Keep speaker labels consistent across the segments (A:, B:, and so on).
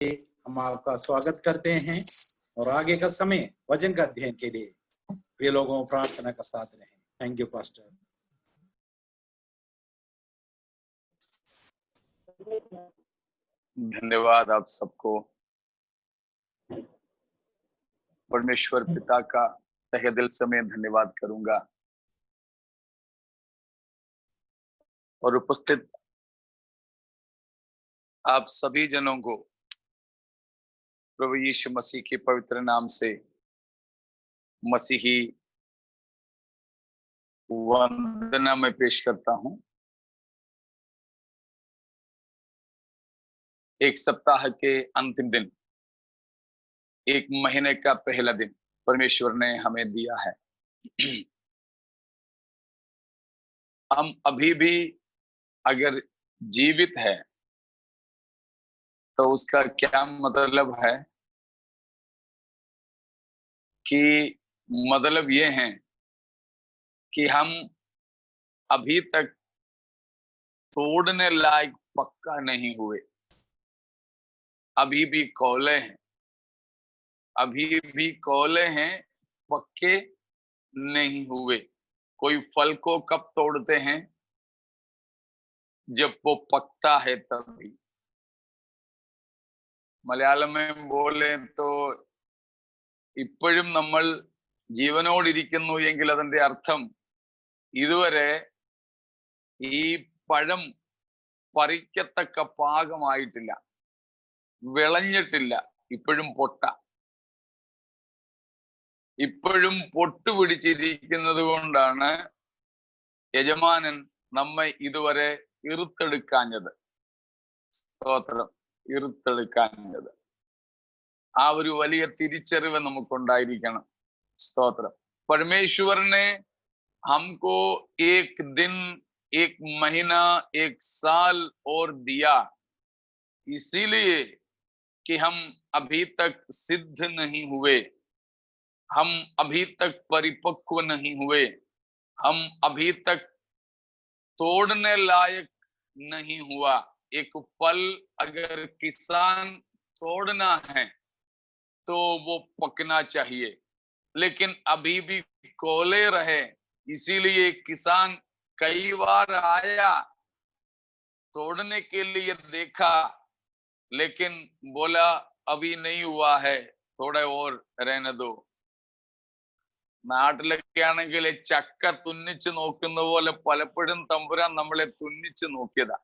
A: हम आपका स्वागत करते हैं और आगे का समय वचन का अध्ययन के लिए प्रिय लोगों प्रार्थना का साथ रहें। Thank you pastor.
B: धन्यवाद आप सबको। परमेश्वर पिता का तहे दिल से मैं धन्यवाद करूंगा और उपस्थित आप सभी जनों को प्रभु यीशु मसीह के पवित्र नाम से मसीही वंदना में पेश करता हूं। एक सप्ताह के अंतिम दिन, एक महीने का पहला दिन परमेश्वर ने हमें दिया है। हम अभी भी अगर जीवित है तो उसका क्या मतलब है कि मतलब ये है कि हम अभी तक तोड़ने लायक पक्का नहीं हुए, अभी भी कौले हैं, अभी भी कौले हैं, पक्के नहीं हुए। कोई फल को कब तोड़ते हैं? जब वो पकता है तभी। മലയാളം में बोले तो ഇപ്പോഴും നമ്മൾ ജീവനോടിരിക്കുന്നു എങ്കിൽ അതിന്റെ അർത്ഥം ഇതുവരെ ഈ പഴം പറിക്കത്തക്ക പാകമായിട്ടില്ല, വിളഞ്ഞിട്ടില്ല, ഇപ്പോഴും പൊട്ട, ഇപ്പോഴും പൊട്ടു പിടിച്ചിരിക്കുന്നത് കൊണ്ടാണ് യജമാനൻ നമ്മെ ഇതുവരെ ഇറുത്തെടുക്കാഞ്ഞത്. സ്തോത്രം, ഇറുത്തെടുക്കാഞ്ഞത്. ആ ഒരു വലിയ തിരിച്ചറിവ് നമുക്കുണ്ടായിരിക്കണം. സ്തോത്രം. परमेश्वर ने हमको एक दिन, एक महीना, एक साल और दिया, इसीलिए कि हम अभी तक सिद्ध नहीं हुए, हम अभी तक परिपक्व नहीं हुए, हम अभी तक तोड़ने लायक नहीं हुआ। एक फल अगर किसान तोड़ना है तो वो पकना चाहिए, लेकिन अभी भी कोले रहे, इसीलिए किसान कई बार आया, तोड़ने के लिए देखा, लेकिन बोला अभी नहीं हुआ है, थोड़ा और रहने दो। നാട്ടിലൊക്കെ ആണെങ്കിൽ ചക്ക തുന്നിച്ച് നോക്കുന്ന പോലെ പലപ്പോഴും തമ്പുരാൻ നമ്മളെ തുന്നിച്ച് നോക്കിയതാ.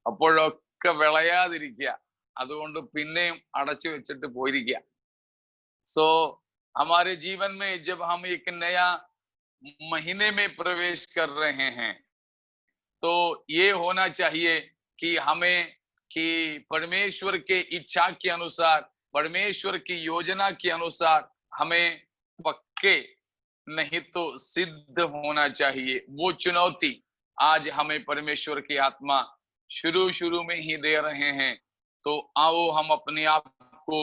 B: അപ്പോഴൊക്കെ വിളയാതിരിക്കുക, അതുകൊണ്ട് പിന്നെയും അടച്ചു വെച്ചിട്ട് പോയിരിക്കുക. सो हमारे जीवन में जब हम एक नया महीने में प्रवेश कर रहे हैं तो ये होना चाहिए कि हमें कि परमेश्वर के इच्छा के अनुसार, परमेश्वर की योजना के अनुसार हमें पक्के नहीं तो सिद्ध होना चाहिए। वो चुनौती आज हमें परमेश्वर की आत्मा शुरू में ही दे रहे हैं। तो आओ हम अपने आप को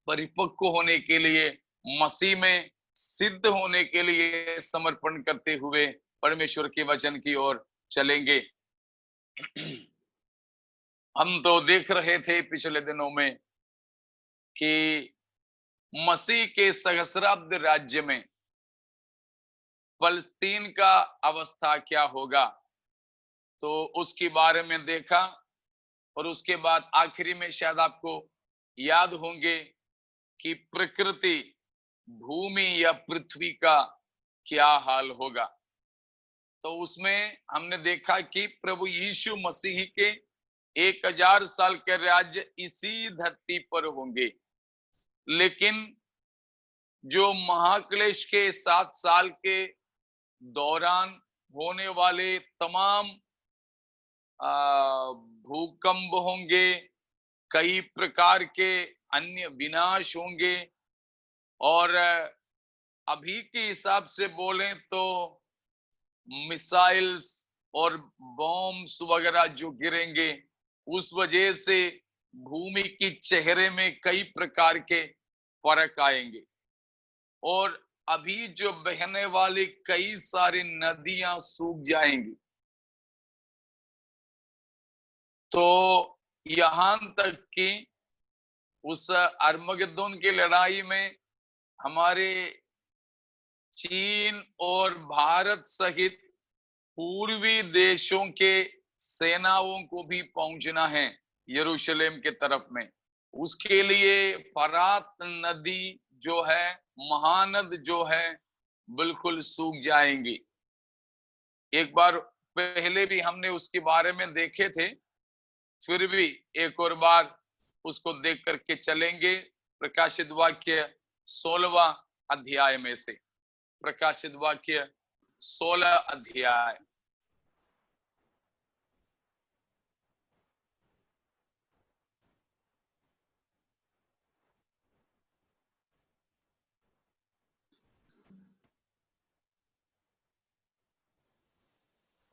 B: परिपक्व होने के लिए, मसीह में सिद्ध होने के लिए समर्पण करते हुए परमेश्वर के वचन की ओर चलेंगे। हम तो देख रहे थे पिछले दिनों में कि मसीह के सहस्राब्द राज्य में फलस्तीन का अवस्था क्या होगा, तो उसके बारे में देखा। और उसके बाद आखिरी में शायद आपको याद होंगे कि प्रकृति, भूमि या पृथ्वी का क्या हाल होगा। तो उसमें हमने देखा कि प्रभु यीशु मसीह के 1000 साल के राज्य इसी धरती पर होंगे, लेकिन जो महाक्लेश के 7 साल के दौरान होने वाले तमाम भूकंप होंगे, कई प्रकार के अन्य विनाश होंगे, और अभी के हिसाब से बोलें तो मिसाइल्स और बॉम्ब्स वगैरह जो गिरेंगे, उस वजह से भूमि की चेहरे में कई प्रकार के फर्क आएंगे। और अभी जो बहने वाली कई सारी नदियां सूख जाएंगी। तो यहां तक कि उस अर्मगेदोन की लड़ाई में हमारे चीन और भारत सहित पूर्वी देशों के सेनाओं को भी पहुंचना है यरूशलेम के तरफ में। उसके लिए फरात नदी जो है, महानद जो है, बिल्कुल सूख जाएंगी। एक बार पहले भी हमने उसके बारे में देखे थे, फिर भी एक और बार उसको देख करके चलेंगे। प्रकाशित वाक्य 16वां अध्याय में से, प्रकाशित वाक्य 16 अध्याय।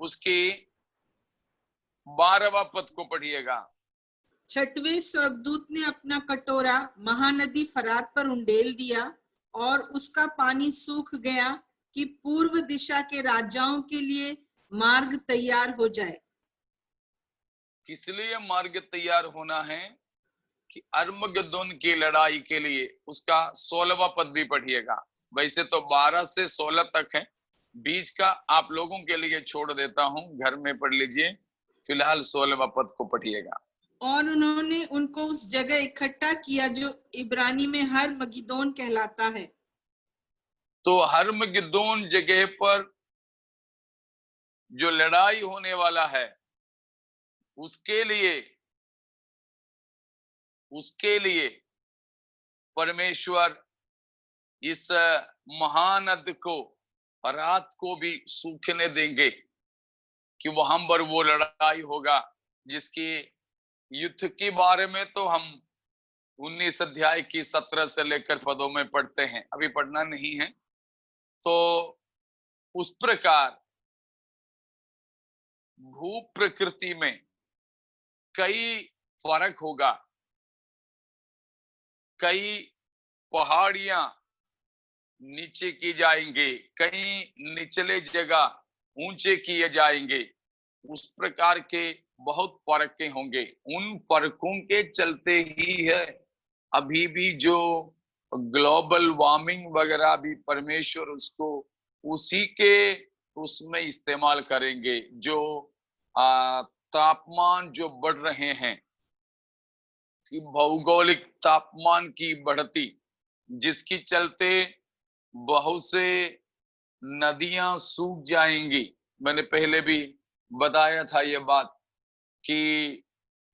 B: उसकी 12वां पद को पढ़िएगा।
C: 6वें स्वर्गदूत ने अपना कटोरा महानदी फरात पर उंडेल दिया और उसका पानी सूख गया कि पूर्व दिशा के राजाओं के लिए मार्ग तैयार हो जाए।
B: किस लिए मार्ग तैयार होना है? कि अर्मगेदोन की लड़ाई के लिए। उसका 16वां पद भी पढ़िएगा। वैसे तो 12 से 16 तक है, 20 का आप लोगों के लिए छोड़ देता हूं, घर में पढ़ लीजिए। फिलहाल 16वां पद को पढ़िएगा।
C: और उन्होंने उनको उस जगह इकट्ठा किया जो इब्रानी में हर्मगिदोन कहलाता है।
B: तो हर्मगिदोन जगह पर जो लड़ाई होने वाला है, उसके लिए परमेश्वर इस महानद को, फरात को भी सूखने देंगे कि वहां पर वो लड़ाई होगा जिसकी युद्ध के बारे में तो हम 19 अध्याय की 17 से लेकर पदों में पढ़ते हैं, अभी पढ़ना नहीं है। तो उस प्रकार भू प्रकृति में कई फर्क होगा, कई पहाड़ियां नीचे की जाएंगे, कई निचले जगह ऊंचे किए जाएंगे। उस प्रकार के बहुत फर्क होंगे। उन फर्कों के चलते ही है अभी भी जो ग्लोबल वार्मिंग वगैरह भी परमेश्वर उसको उसी के उसमें इस्तेमाल करेंगे। जो तापमान जो बढ़ रहे हैं, कि भौगोलिक तापमान की बढ़ती, जिसकी चलते बहुत से नदियां सूख जाएंगी। मैंने पहले भी बताया था ये बात कि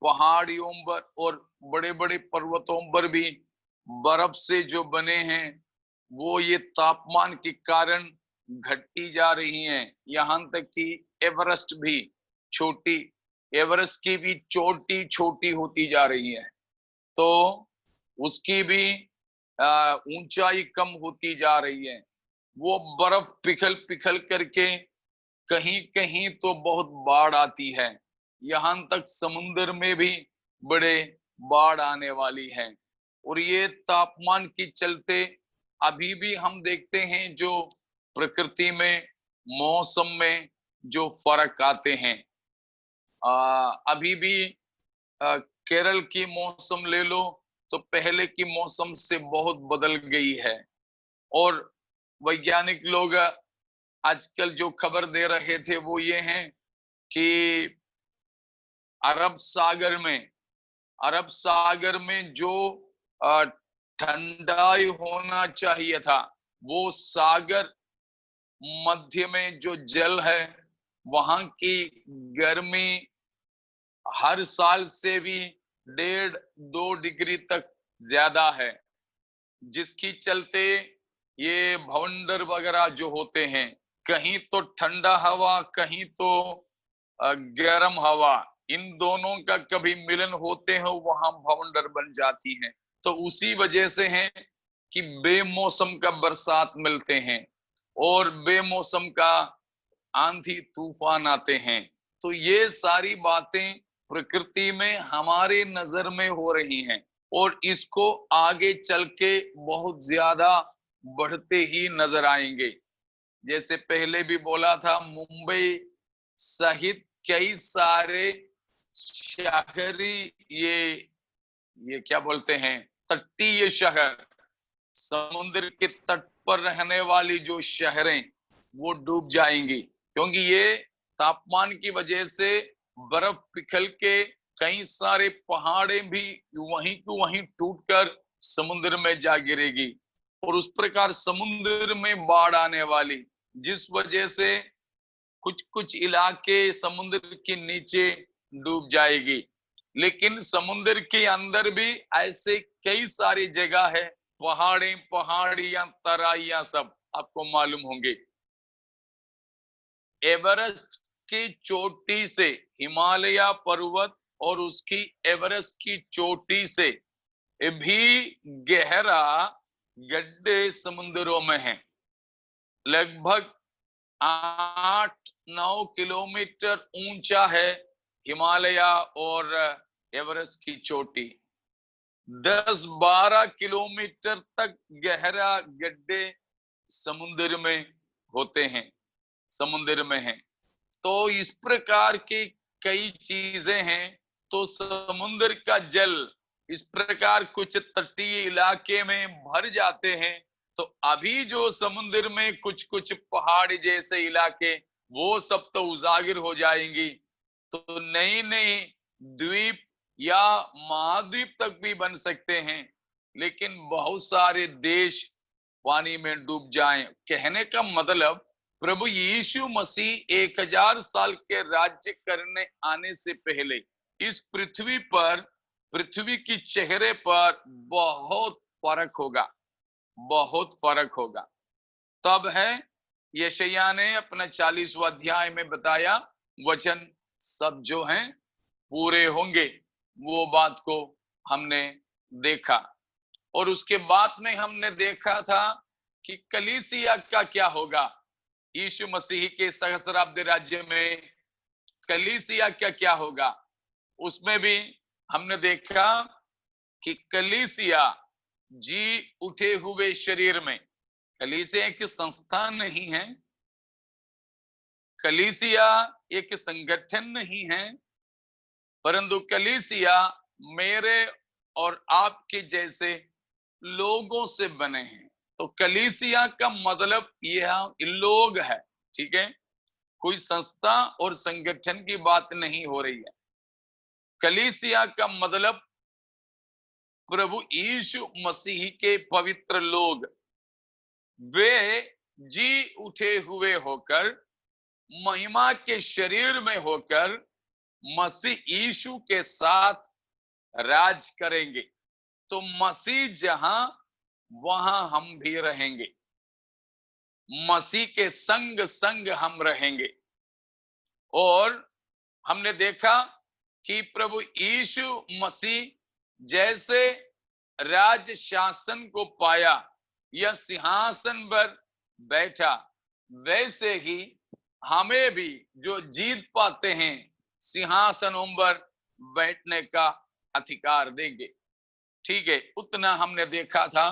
B: पहाड़ियों पर और बड़े बड़े पर्वतों पर भी बर्फ से जो बने हैं, वो ये तापमान के कारण घटती जा रही हैं। यहाँ तक कि एवरेस्ट की भी चोटी छोटी होती जा रही है, तो उसकी भी ऊंचाई कम होती जा रही है। वो बर्फ पिघल पिघल करके कहीं कहीं तो बहुत बाढ़ आती है। यहाँ तक समुद्र में भी बड़े बाढ़ आने वाली है। और ये तापमान के चलते अभी भी हम देखते हैं जो प्रकृति में, मौसम में जो फर्क आते हैं। अभी भी केरल की मौसम ले लो तो पहले की मौसम से बहुत बदल गई है। और वैज्ञानिक लोग आजकल जो खबर दे रहे थे वो ये है कि अरब सागर में जो ठंडाई होना चाहिए था, वो सागर मध्य में जो जल है, वहां की गर्मी हर साल से भी 1.5-2 डिग्री तक ज्यादा है। जिसकी चलते ये भवंडर वगैरह जो होते हैं, कहीं तो ठंडा हवा, कहीं तो गर्म हवा, इन दोनों का कभी मिलन होते हैं, वहां भवंडर बन जाती है। तो उसी वजह से है कि बेमौसम का बरसात मिलते हैं और बेमौसम का आंधी तूफान आते हैं। तो ये सारी बातें प्रकृति में हमारे नजर में हो रही हैं और इसको आगे चल के बहुत ज्यादा बढ़ते ही नजर आएंगे। जैसे पहले भी बोला था, मुंबई सहित कई सारे शहरी ये ये क्या बोलते हैं, तटीय शहर, समुद्र के तट पर रहने वाली जो शहरें वो डूब जाएंगी, क्योंकि ये तापमान की वजह से बर्फ पिघल के कई सारे पहाड़ें भी वहीं को वहीं टूटकर समुद्र में जा गिरेगी, और उस प्रकार समुद्र में बाढ़ आने वाली, जिस वजह से कुछ कुछ इलाके समुद्र के नीचे डूब जाएगी। लेकिन समुद्र के अंदर भी ऐसे कई सारी जगह है, पहाड़ियां, तराइयां, सब आपको मालूम होंगे। एवरेस्ट की चोटी से, हिमालय पर्वत और उसकी एवरेस्ट की चोटी से भी गहरा गड्ढे समुद्रों में हैं। लगभग 8-9 किलोमीटर ऊंचा है हिमालय और एवरेस्ट की चोटी। 10-12 किलोमीटर तक गहरा गड्ढे समुद्र में होते हैं, समुद्र में हैं। तो इस प्रकार की कई चीजें हैं। तो समुद्र का जल इस प्रकार कुछ तटीय इलाके में भर जाते हैं, तो अभी जो समुद्र में कुछ कुछ पहाड़ जैसे इलाके वो सब तो उजागर हो जाएंगी, तो नई नई द्वीप या महाद्वीप तक भी बन सकते हैं, लेकिन बहुत सारे देश पानी में डूब जाएं। कहने का मतलब प्रभु यीशु मसीह 1000 साल के राज्य करने आने से पहले इस पृथ्वी पर, पृथ्वी की चेहरे पर बहुत फर्क होगा, बहुत फर्क होगा। तब है यशायाह ने अपना 40वां अध्याय में बताया, वचन सब जो हैं पूरे होंगे। वो बात को हमने देखा, और उसके बाद में हमने देखा था कि कलीसिया का क्या होगा। यीशु मसीह के सहस्राब्दी राज्य में कलीसिया का क्या होगा, उसमें भी हमने देखा कि कलीसिया जी उठे हुए शरीर में, कलीसिया एक संस्था नहीं है, कलीसिया एक संगठन नहीं है, परंतु कलीसिया मेरे और आपके जैसे लोगों से बने हैं। तो कलीसिया का मतलब यह लोग है, ठीक है, कोई संस्था और संगठन की बात नहीं हो रही है। कलीसिया का मतलब प्रभु यीशु मसीह के पवित्र लोग, वे जी उठे हुए होकर, महिमा के शरीर में होकर मसीह यीशु के साथ राज करेंगे। तो मसीह जहां, वहां हम भी रहेंगे, मसीह के संग संग हम रहेंगे। और हमने देखा कि प्रभु यीशु मसीह जैसे राज शासन को पाया या सिंहासन पर बैठा, वैसे ही हमें भी जो जीत पाते हैं सिंहासनों पर बैठने का अधिकार देंगे। ठीक है, उतना हमने देखा था।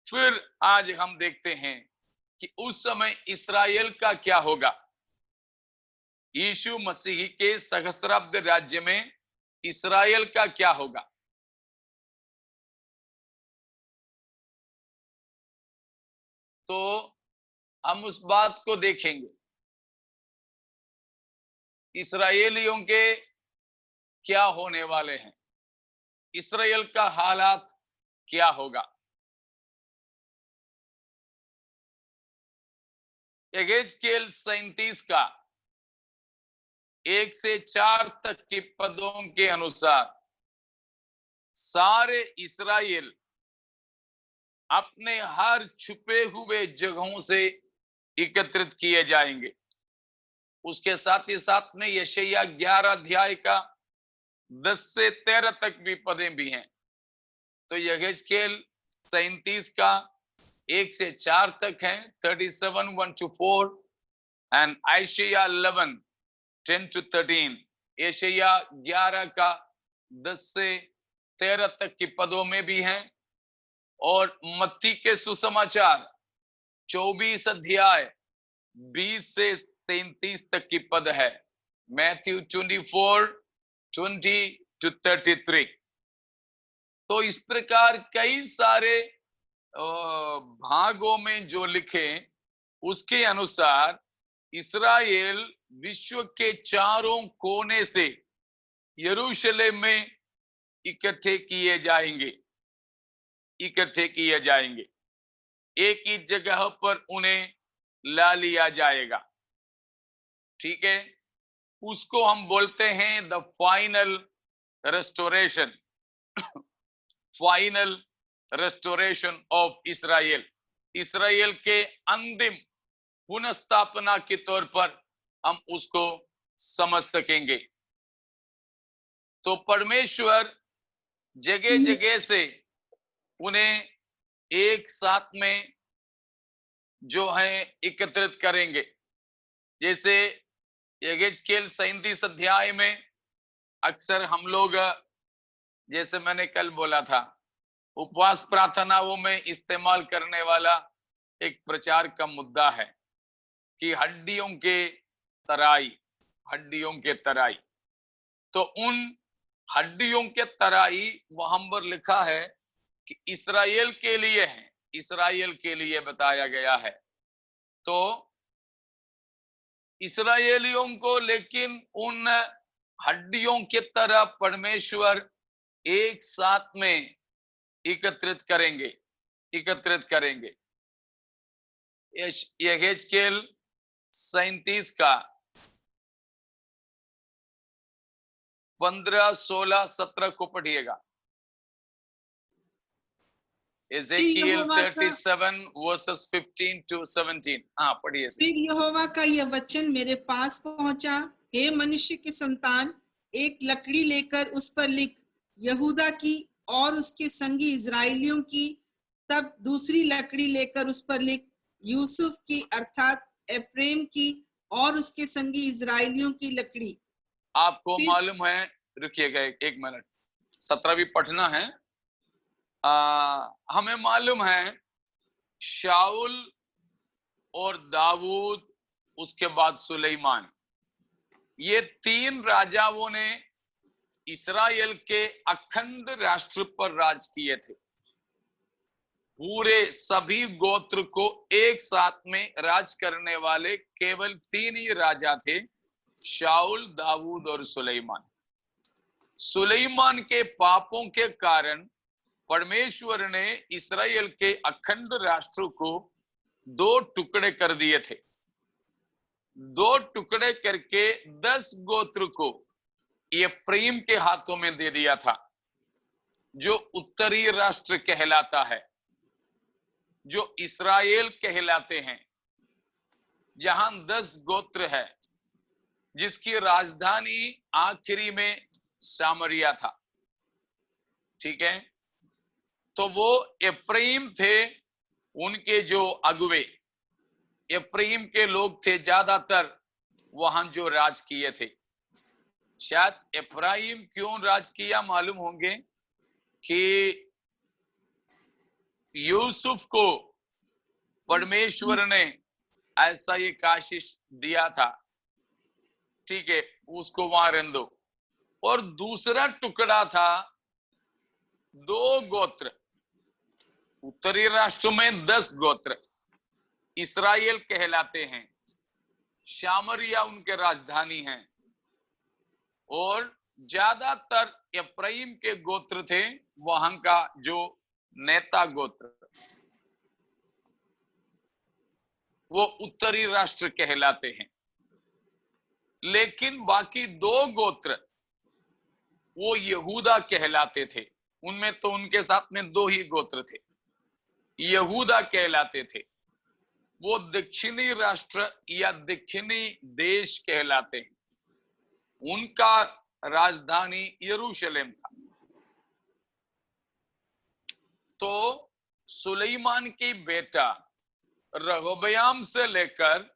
B: फिर आज हम देखते हैं कि उस समय इस्राएल का क्या होगा। यीशु मसीह के सहस्राब्द राज्य में इस्राएल का क्या होगा। तो हम उस बात को देखेंगे, इस्राएलियों के क्या होने वाले हैं, इस्राएल का हालात क्या होगा। यहेजकेल 37 का 1 से 4 तक के पदों के अनुसार सारे इस्राएल अपने हर छुपे हुए जगहों से एकत्रित किए जाएंगे। उसके साथ ही साथ में यशायाह 11 अध्याय का 10 से 13 तक भी पदें भी हैं। तो यहेजकेल 37 का 1 से 4 तक है, 37 1 to 4, एंड आइशायाह 11 10 to 13। यशायाह 11 का 10 से 13 तक के पदों में भी हैं। और मत्ती के सुसमाचार 24 अध्याय 20 से 33 तक की पद है, मैथ्यू 24 20 to 33। तो इस प्रकार कई सारे भागों में जो लिखे उसके अनुसार इस्राएल विश्व के चारों कोने से यरूशलेम में इकट्ठे किए जाएंगे, इकट्ठे किए जाएंगे। एक ही जगह पर उन्हें ला लिया जाएगा। ठीक है, उसको हम बोलते हैं the final restoration, final restoration of Israel. Israel के अंतिम पुनर्स्थापना के तौर पर हम उसको समझ सकेंगे। तो परमेश्वर जगह जगह से उन्हें एक साथ में जो है एकत्रित करेंगे। जैसे यहेजकेल 37 अध्याय में अक्सर हम लोग, जैसे मैंने कल बोला था, उपवास प्रार्थनाओं में इस्तेमाल करने वाला एक प्रचार का मुद्दा है कि हड्डियों के तराई, हड्डियों के तराई। तो उन हड्डियों के तराई वहां पर लिखा है कि इस्राएल के लिए है, इस्राएल के लिए बताया गया है। तो इस्राएलियों को लेकिन उन हड्डियों के तरह परमेश्वर एक साथ में एकत्रित करेंगे, एकत्रित करेंगे। यहेजकेल 37 का 15, 16, 17 को पढ़िएगा। Ezekiel 37 verses 15 to 17। हाँ पढ़िए।
C: फिर यहोवा का यह वचन मेरे पास पहुंचा, हे मनुष्य के संतान, एक लकड़ी लेकर उस पर लिख, यहूदा की और उसके संगी इजराइलियों की। तब दूसरी लकड़ी लेकर उस पर लिख, यूसुफ की अर्थात एफ्रेम की और उसके संगी इजराइलियों की लकड़ी।
B: आपको मालूम है, रुकिएगा एक मिनट, 17 भी पढ़ना है। हमें मालूम है शाऊल और दाऊद, उसके बाद सुलेमान, ये 3 राजाओं ने इस्राएल के अखंड राष्ट्र पर राज किए थे। पूरे सभी गोत्र को एक साथ में राज करने वाले केवल 3 ही राजा थे, शाऊल, दाऊद और सुलेमान। सुलेमान के पापों के कारण परमेश्वर ने इस्राएल के अखंड राष्ट्र को 2 टुकड़े कर दिए थे। 2 टुकड़े करके 10 गोत्र को एफ्रेम के हाथों में दे दिया था, जो उत्तरी राष्ट्र कहलाता है, जो इस्राएल कहलाते हैं, जहां 10 गोत्र है, जिसकी राजधानी आखिरी में सामरिया था। ठीक है, तो वो एफ्राइम थे, उनके जो अगुवे एफ्राइम के लोग थे ज्यादातर, वहां जो राज किए थे। शायद एफ्राइम क्यों राज किया मालूम होंगे कि यूसुफ को परमेश्वर ने ऐसा एक आशीष दिया था, ठीक है, उसको वहां रहने दो। और दूसरा टुकड़ा था 2 गोत्र, उत्तरी राष्ट्र में 10 गोत्र इस्राएल कहलाते हैं, सामरिया उनके राजधानी है, और ज्यादातर एफ्राइम के गोत्र थे, वहां का जो नेता गोत्र, वो उत्तरी राष्ट्र कहलाते हैं। लेकिन बाकी 2 गोत्र वो यहूदा कहलाते थे। उनमें तो उनके साथ में 2 ही गोत्र थे, यहूदा कहलाते थे। वो दक्षिणी राष्ट्र या दक्षिणी देश कहलाते हैं, उनका राजधानी यरूशलेम था। तो सुलेमान की बेटा रहोबयाम से लेकर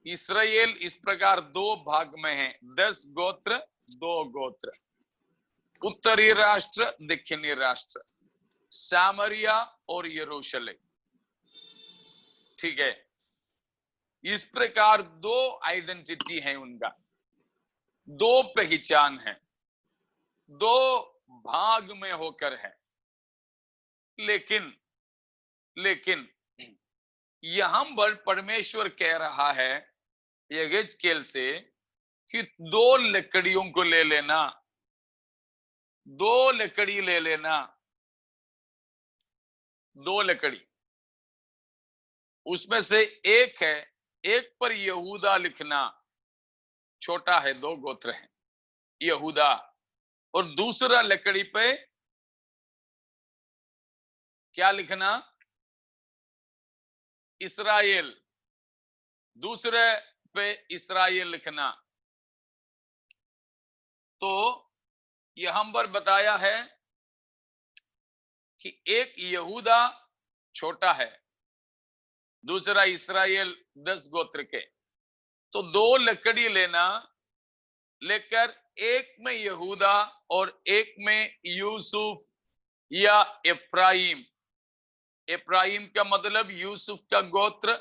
B: इस्राएल इस प्रकार 2 भाग में है, 10 गोत्र, 2 गोत्र, उत्तरी राष्ट्र, दक्षिणी राष्ट्र, सामरिया और यरूशलेम। ठीक है, इस प्रकार 2 आइडेंटिटी है उनका, 2 पहचान है, 2 भाग में होकर है। लेकिन यहां पर परमेश्वर कह रहा है यहेजकेल से कि 2 लकड़ियों को ले लेना, 2 लकड़ी ले लेना, 2 लकड़ी। उसमें से एक है, एक पर यहूदा लिखना, छोटा है, 2 गोत्र हैं यहूदा, और दूसरा लकड़ी पे क्या लिखना, इस्राएल, दूसरे पे इस्राएल लिखना। तो यहां पर बताया है कि एक यहूदा छोटा है, दूसरा इस्राएल 10 गोत्र के। तो 2 लकड़ी लेना, लेकर एक में यहूदा और एक में यूसुफ या एफ्राइम। एफ्राइम का मतलब यूसुफ का गोत्र,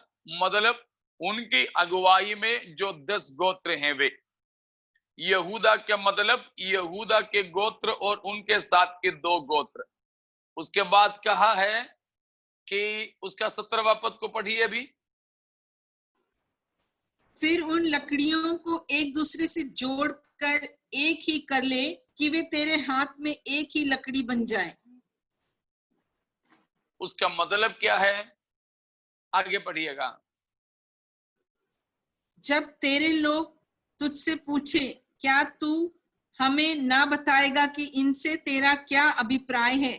B: मतलब उनकी अगुवाई में जो 10 गोत्र हैं वे। यहूदा का मतलब यहूदा के गोत्र और उनके साथ के 2 गोत्र। उसके बाद कहा है कि उसका 17वां पद को पढ़िए अभी।
C: फिर उन लकड़ियों को एक दूसरे से जोड़कर एक ही कर ले कि वे तेरे हाथ में एक ही लकड़ी बन जाए।
B: उसका मतलब क्या है, आगे पढ़िएगा।
C: जब तेरे लोग तुझसे पूछे, क्या तू हमें ना बताएगा कि इनसे तेरा क्या अभिप्राय है,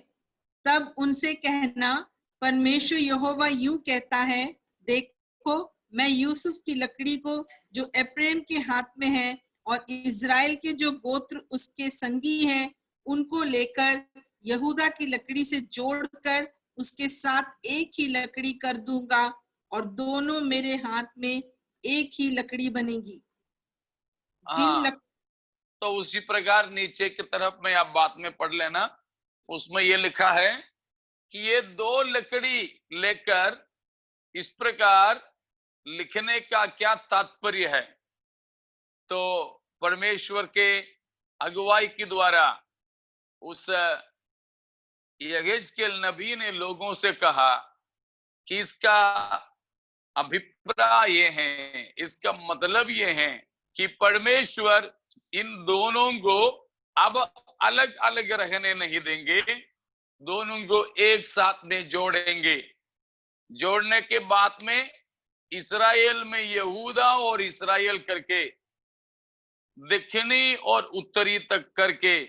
C: तब उनसे कहना, परमेश्वर यहोवा यूं कहता है, देखो मैं यूसुफ की लकड़ी को जो एफ्रेम के हाथ में है और इज़राइल के जो गोत्र उसके संगी हैं उनको लेकर यहूदा की लकड़ी से जोड़कर उसके साथ एक ही लकड़ी कर दूंगा और दोनों मेरे हाथ में एक ही लकड़ी बनेगी।
B: तो उसी प्रकार नीचे की तरफ में आप बात में पढ़ लेना, उसमें ये लिखा है कि ये 2 लकड़ी लेकर इस प्रकार लिखने का क्या तात्पर्य है। तो परमेश्वर के अगुवाई के द्वारा उस यहेजकेल नबी ने लोगों से कहा कि इसका अभिप्राय ये है, इसका मतलब ये है कि परमेश्वर इन दोनों को अब अलग अलग रहने नहीं देंगे, दोनों को एक साथ में जोड़ेंगे। जोड़ने के बाद में इस्राएल में यहूदा और इस्राएल करके, दक्षिणी और उत्तरी तक करके,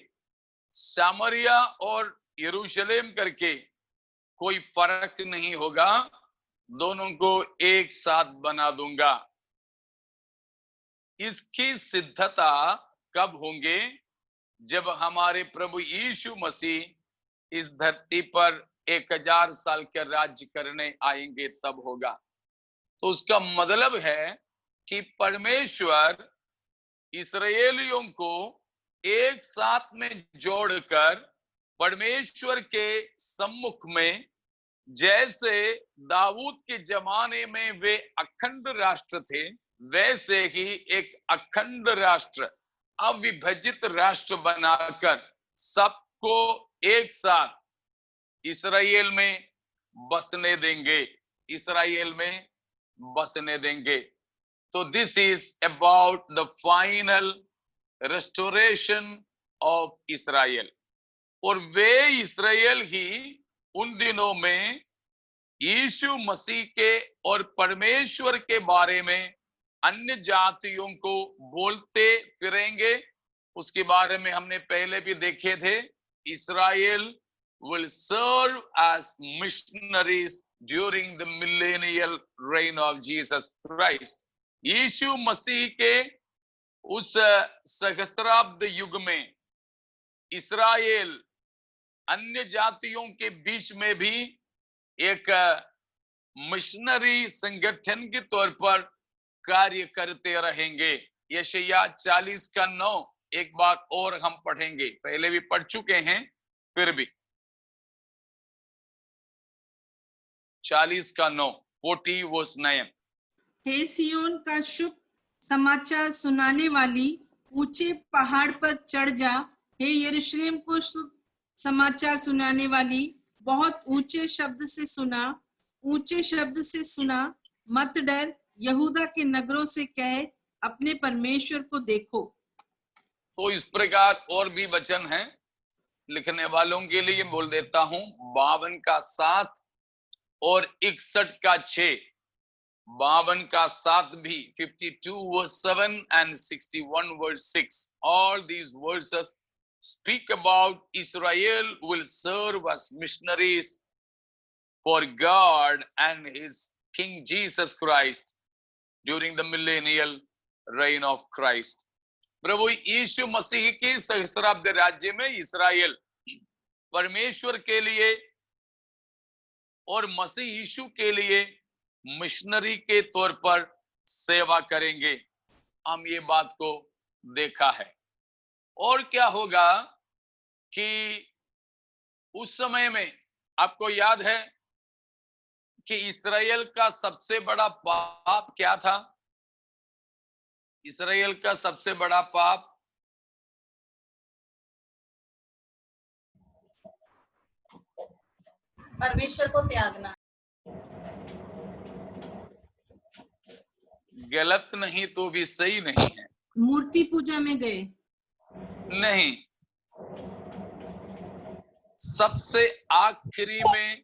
B: सामरिया और यरूशलेम करके कोई फर्क नहीं होगा, दोनों को एक साथ बना दूंगा। इसकी सिद्धता कब होंगे, जब हमारे प्रभु यीशु मसीह इस धरती पर 1000 साल के राज्य करने आएंगे, तब होगा। तो उसका मतलब है कि परमेश्वर इस्राएलियों को एक साथ में जोड़कर परमेश्वर के सम्मुख में, जैसे दाऊद के जमाने में वे अखंड राष्ट्र थे, वैसे ही एक अखंड राष्ट्र, अविभजित राष्ट्र बनाकर सबको एक साथ इस्राएल में बसने देंगे, इस्राएल में बसने देंगे। तो this is about the final restoration of Israel. और वे इस्राएल ही उन दिनों में यीशु मसीह के और परमेश्वर के बारे में अन्य जातियों को बोलते फिरेंगे। उसके बारे में हमने पहले भी देखे थे। इस्राएल will serve as missionaries during the millennial reign of Jesus Christ. यीशु मसीह के उस सहस्त्राब्द युग में इस्राएल अन्य जातियों के बीच में भी एक मिशनरी संगठन के तौर पर कार्य करते रहेंगे। यशायाह 40:9 एक बार और हम पढ़ेंगे, पहले भी पढ़ चुके हैं, फिर भी 40:9, 40:9।
C: हे सियोन का शुभ समाचार सुनाने वाली, ऊंचे पहाड़ पर चढ़ जा। हे यरूशलेम को शुभ समाचार सुनाने वाली, बहुत ऊंचे शब्द से सुना, मत डर, यहूदा के नगरों से कहे, अपने परमेश्वर को देखो।
B: तो इस प्रकार और भी वचन हैं, लिखने वालों के लिए बोल देता हूं। 52 का 7 और 61 का 6, 52 का 7 भी, 52 verse 7 and 61 verse 6. All these verses speak about Israel will serve as missionaries for God and his King Jesus Christ during the millennial reign of Christ. प्रभु यीशु मसीह की सहस्राब्द राज्य में इस्राएल परमेश्वर के लिए और मसीह यीशु के लिए मिशनरी के तौर पर सेवा करेंगे। हम ये बात को देखा है। और क्या होगा कि उस समय में आपको याद है कि इस्राएल का सबसे बड़ा पाप क्या था? इस्राएल का सबसे बड़ा पाप
D: परमेश्वर को त्यागना।
B: गलत नहीं तो भी सही नहीं है।
C: मूर्ति पूजा में गए
B: नहीं, सबसे आखिरी में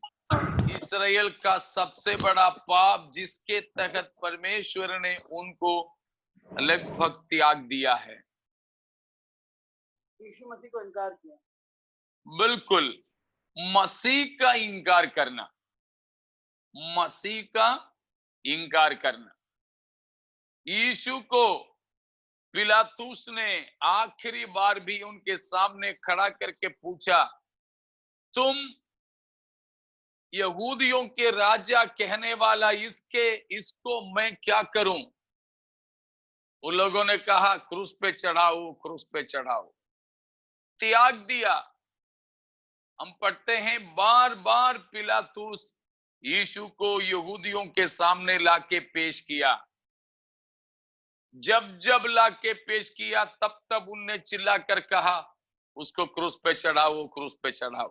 B: इस्राएल का सबसे बड़ा पाप जिसके तहत परमेश्वर ने उनको लगभग त्याग दिया है,
E: यीशु मसीह को इनकार किया।
B: बिल्कुल मसीह का इनकार करना, मसीह का इनकार करना। यीशु को पिलातुस ने आखिरी बार भी उनके सामने खड़ा करके पूछा, तुम यहूदियों के राजा कहने वाला इसको मैं क्या करूं? उन लोगों ने कहा क्रूस पे चढ़ाओ, क्रूस पे चढ़ाओ। त्याग दिया। हम पढ़ते हैं बार बार पिलातुस यीशु को यहूदियों के सामने लाके पेश किया। जब जब लाके पेश किया तब तब उनने चिल्लाकर कहा उसको क्रूस पे चढ़ाओ, क्रूस पे चढ़ाओ।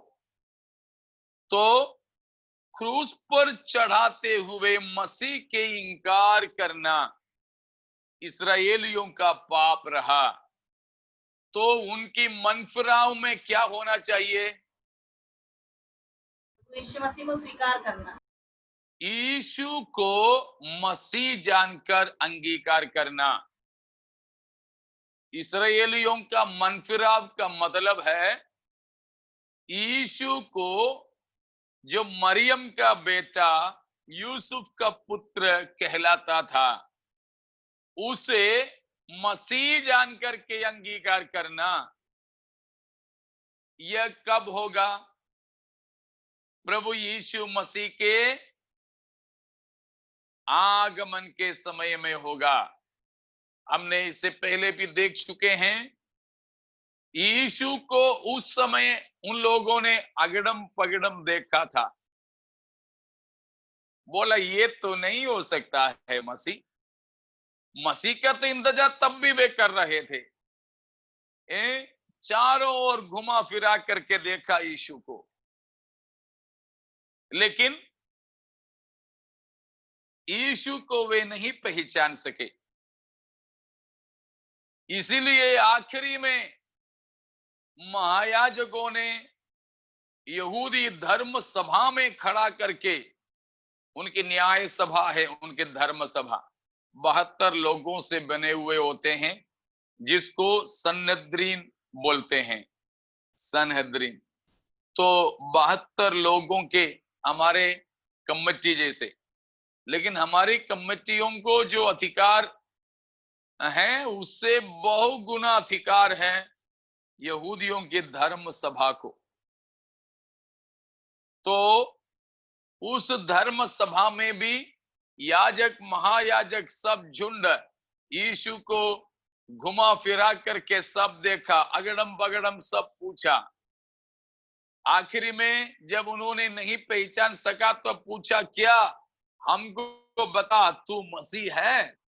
B: तो क्रूस पर चढ़ाते हुए मसीह के इनकार करना इस्राएलियों का पाप रहा। तो उनकी मनफिराव में क्या होना चाहिए?
D: यीशु मसीह को स्वीकार करना,
B: यीशु को मसीह जानकर अंगीकार करना। इस्राएलियों का मनफिराव का मतलब है यीशु को, जो मरियम का बेटा यूसुफ का पुत्र कहलाता था, उसे मसीह जानकर के अंगीकार करना। यह कब होगा? प्रभु यीशु मसीह के आगमन के समय में होगा। हमने इससे पहले भी देख चुके हैं। यीशु को उस समय उन लोगों ने अगड़म पगड़म देखा था, बोला ये तो नहीं हो सकता है मसीह। मसीह का तो इंतजार तब भी वे कर रहे थे। चारों ओर घुमा फिरा करके देखा यीशु को, लेकिन यीशु को वे नहीं पहचान सके। इसीलिए आखिरी में महायाजकों ने यहूदी धर्म सभा में खड़ा करके, उनकी न्याय सभा है, उनके धर्म सभा 72 लोगों से बने हुए होते हैं, जिसको सनहद्रीन बोलते हैं। सनहद्रीन तो 72 लोगों के हमारे कमेटी जैसे, लेकिन हमारी कमेटियों को जो अधिकार है उससे बहुगुना अधिकार है यहूदियों की धर्म सभा को। तो उस धर्म सभा में भी याजक महायाजक सब झुंड यीशु को घुमा फिरा करके सब देखा, अगड़म बगड़म सब पूछा। आखिरी में जब उन्होंने नहीं पहचान सका तो पूछा, क्या हमको बता तू मसीह है?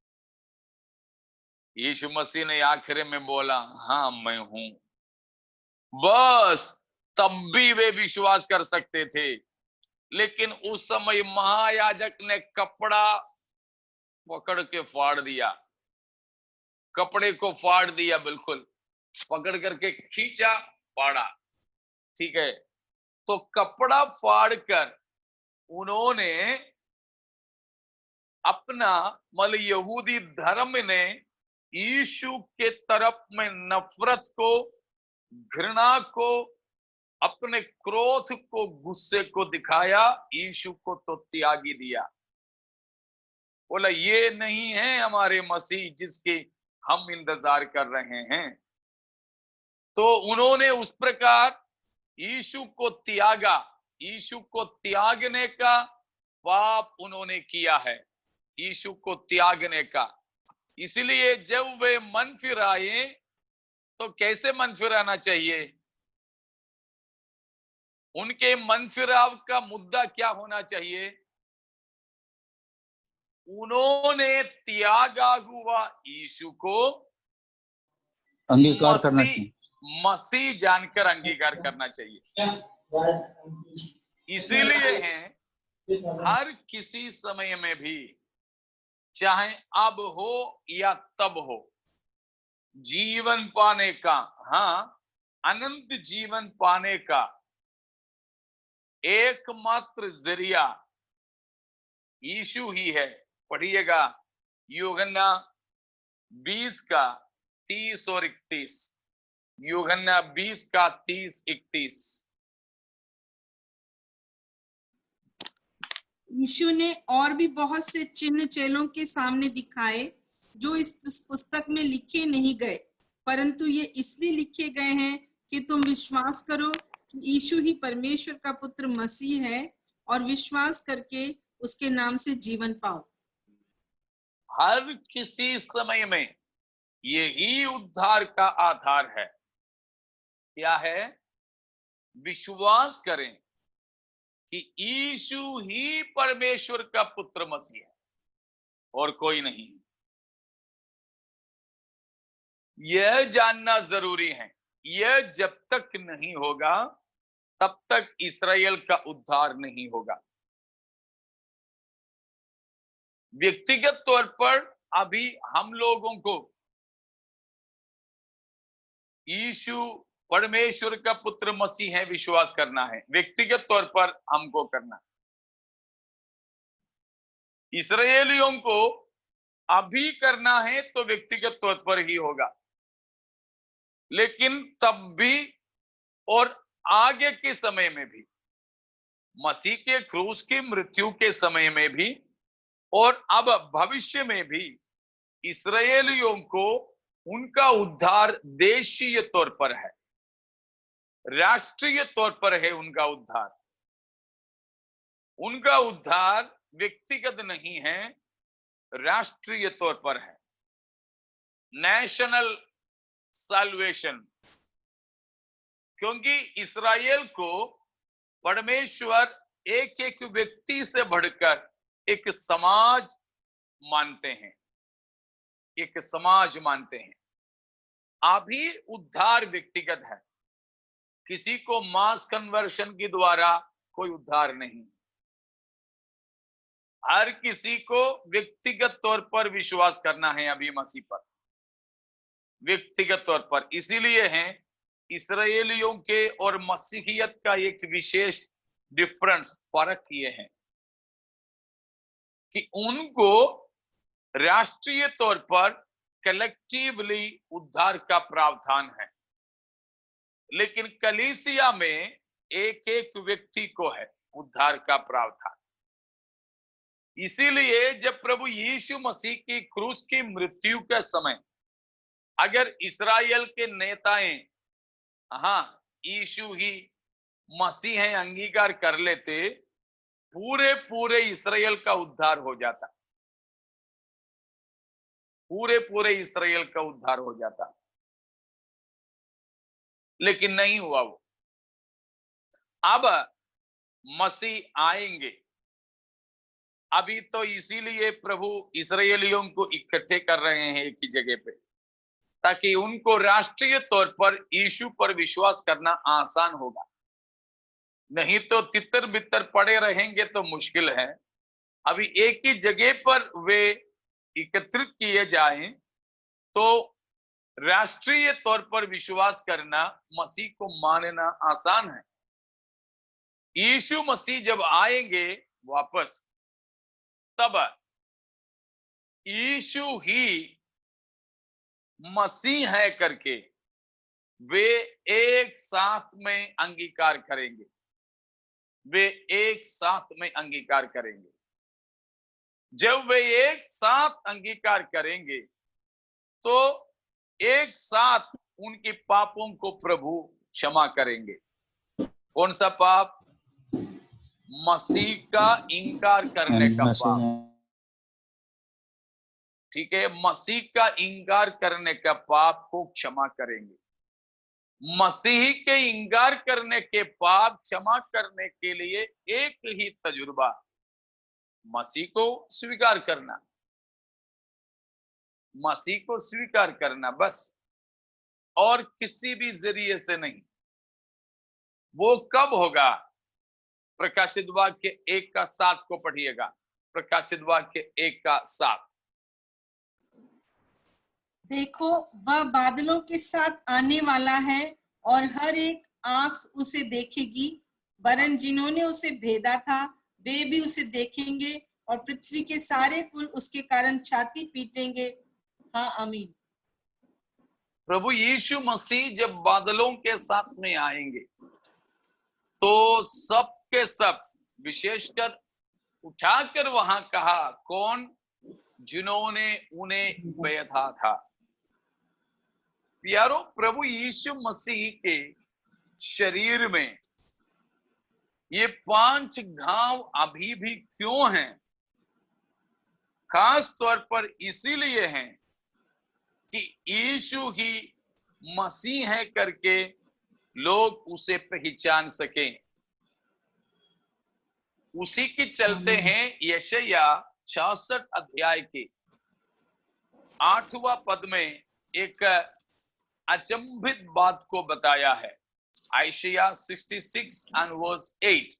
B: यीशु मसीह ने आखिरी में बोला, हाँ मैं हूं। बस तब भी वे विश्वास कर सकते थे। लेकिन उस समय महायाजक ने कपड़ा पकड़ के फाड़ दिया, कपड़े को फाड़ दिया, बिल्कुल पकड़ करके खींचा, फाड़ा। ठीक है, तो कपड़ा फाड़कर उन्होंने अपना मतलब यहूदी धर्म ने यीशु के तरफ में नफरत को, घृणा को, अपने क्रोध को, गुस्से को दिखाया। यीशु को तो त्यागी दिया। बोला ये नहीं है हमारे मसीह जिसके हम इंतजार कर रहे हैं। तो उन्होंने उस प्रकार यीशु को त्यागा। यीशु को त्यागने का पाप उन्होंने किया है, यीशु को त्यागने का। इसलिए जब वे मन फिराए तो कैसे मन फिराना चाहिए? उनके मन फिराव का मुद्दा क्या होना चाहिए? उन्होंने त्यागा हुआ यीशु को
E: अंगीकार करना चाहिए,
B: मसीह जानकर अंगीकार करना चाहिए। इसीलिए है हर किसी समय में भी, चाहे अब हो या तब हो, जीवन पाने का, हाँ, अनंत जीवन पाने का एकमात्र जरिया यीशु ही है। पढ़िएगा यूहन्ना 20 का 30 और 31, यूहन्ना 20 का 30-31।
C: यीशु ने और भी बहुत से चिन्ह चेलों के सामने दिखाए जो इस पुस्तक में लिखे नहीं गए, परंतु ये इसलिए लिखे गए हैं कि तुम विश्वास करो कि यीशु ही परमेश्वर का पुत्र मसीह है और विश्वास करके उसके नाम से जीवन पाओ।
B: हर किसी समय में यही उद्धार का आधार है। क्या है? विश्वास करें कि यीशु ही परमेश्वर का पुत्र मसीह है और कोई नहीं। यह जानना जरूरी है। यह जब तक नहीं होगा तब तक इस्राएल का उद्धार नहीं होगा। व्यक्तिगत तौर पर अभी हम लोगों को यीशु परमेश्वर का पुत्र मसीह है विश्वास करना है, व्यक्तिगत तौर पर हमको करना। इस्राएलियों को अभी करना है तो व्यक्तिगत तौर पर ही होगा, लेकिन तब भी और आगे के समय में भी, मसीह के क्रूस की मृत्यु के समय में भी और अब भविष्य में भी इस्राएलियों को उनका उद्धार देशीय तौर पर है, राष्ट्रीय तौर पर है। उनका उद्धार व्यक्तिगत नहीं है, राष्ट्रीय तौर पर है। नेशनल सैल्वेशन, क्योंकि इस्राएल को परमेश्वर एक एक व्यक्ति से बढ़कर एक समाज मानते हैं, एक समाज मानते हैं। अभी उद्धार व्यक्तिगत है, किसी को मास कन्वर्शन के द्वारा कोई उद्धार नहीं। हर किसी को व्यक्तिगत तौर पर विश्वास करना है अभी मसीह पर, व्यक्तिगत तौर पर। इसीलिए है इस्राएलियों के और मसीहियत का एक विशेष डिफरेंस, फर्क ये है कि उनको राष्ट्रीय तौर पर कलेक्टिवली उद्धार का प्रावधान है, लेकिन कलीसिया में एक एक व्यक्ति को है उद्धार का प्रावधान। इसीलिए जब प्रभु यीशु मसीह की क्रूस की मृत्यु के समय अगर इस्राएल के नेताएं हाँ यीशु ही मसीह है अंगीकार कर लेते, पूरे पूरे इस्राएल का उद्धार हो जाता, पूरे पूरे इस्राएल का उद्धार हो जाता। लेकिन नहीं हुआ वो। अब मसीह आएंगे। अभी तो इसीलिए प्रभु इस्राएलियों को इकट्ठे कर रहे हैं एक ही जगह पे, ताकि उनको राष्ट्रीय तौर पर यीशु पर विश्वास करना आसान होगा। नहीं तो तितर बितर पड़े रहेंगे तो मुश्किल है। अभी एक ही जगह पर वे एकत्रित किए जाएं तो राष्ट्रीय तौर पर विश्वास करना, मसीह को मानना आसान है। यीशु मसीह जब आएंगे वापस, तब यीशु ही मसीह है करके वे एक साथ में अंगीकार करेंगे। वे एक साथ में अंगीकार करेंगे। जब वे एक साथ अंगीकार करेंगे तो एक साथ उनके पापों को प्रभु क्षमा करेंगे। कौन सा पाप? मसीह का इंकार करने का पाप। ठीक है, मसीह का इंकार करने का पाप को क्षमा करेंगे। मसीह के इंकार करने के पाप क्षमा करने के लिए एक ही तजुर्बा, मसीह को स्वीकार करना। मसीह को स्वीकार करना बस, और किसी भी जरिए से नहीं। वो कब होगा? प्रकाशित वाक्य 1:7 को पढ़िएगा। प्रकाशित वाक्य 1:7।
C: देखो, वह बादलों के साथ आने वाला है और हर एक आंख उसे देखेगी, वरन जिन्होंने उसे भेदा था वे भी उसे देखेंगे, और पृथ्वी के सारे कुल उसके कारण छाती पीटेंगे। हाँ, आमीन।
B: प्रभु यीशु मसीह जब बादलों के साथ में आएंगे तो सब के सब, विशेषकर उठाकर वहां कहा, कौन? जिन्होंने उन्हें बेधा था। प्यारो, प्रभु यीशु मसीह के शरीर में ये 5 घाव अभी भी क्यों हैं? खास तौर पर इसीलिए हैं कि यीशु ही मसीह है करके लोग उसे पहचान सकें। उसी के चलते हैं यशाया 66 अध्याय के 8वां पद में एक अचंभित बात को बताया है। यशाया 66 and verse 8।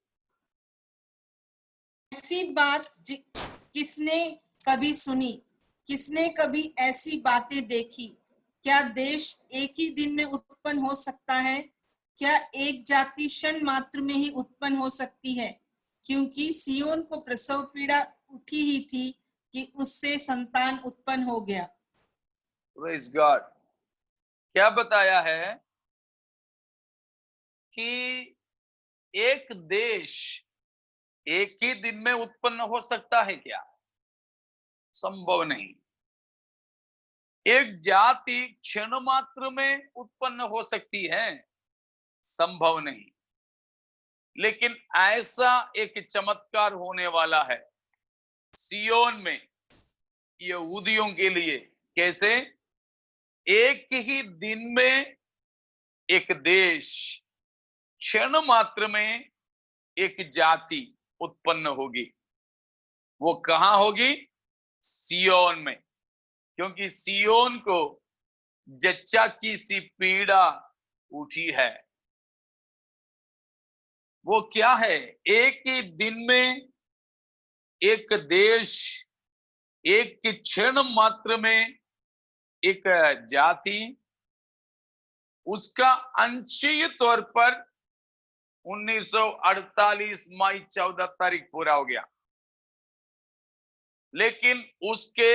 C: ऐसी बात किसने कभी सुनी? किसने कभी ऐसी बातें देखी? क्या देश एक ही दिन में उत्पन्न हो सकता है? क्या एक जाति क्षण मात्र में ही उत्पन्न हो सकती है? क्योंकि सियोन को प्रसव पीड़ा उठी ही थी कि उससे संतान उत्पन्न हो गया।
B: Praise God। क्या बताया है कि एक देश एक ही दिन में उत्पन्न हो सकता है? क्या? संभव नहीं। एक जाति क्षण मात्र में उत्पन्न हो सकती है? संभव नहीं। लेकिन ऐसा एक चमत्कार होने वाला है सियोन में यहूदियों के लिए। कैसे? एक ही दिन में एक देश, क्षण मात्र में एक जाति उत्पन्न होगी। वो कहां होगी? सियोन में। क्योंकि सियोन को जच्चा की सी पीड़ा उठी है। वो क्या है? एक ही दिन में एक देश, एक क्षण मात्र में एक जाति, उसका अंशीय तौर पर 1948 मई 14 तारीख पूरा हो गया। लेकिन उसके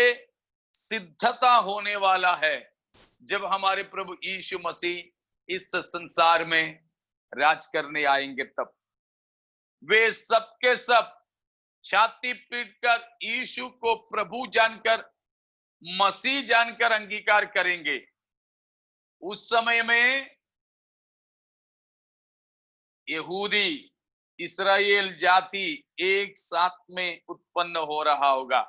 B: सिद्धता होने वाला है जब हमारे प्रभु यीशु मसीह इस संसार में राज करने आएंगे। तब वे सबके सब छाती पीटकर यीशु को प्रभु जानकर, मसीह जानकर अंगीकार करेंगे। उस समय में यहूदी, इस्राएल जाति एक साथ में उत्पन्न हो रहा होगा।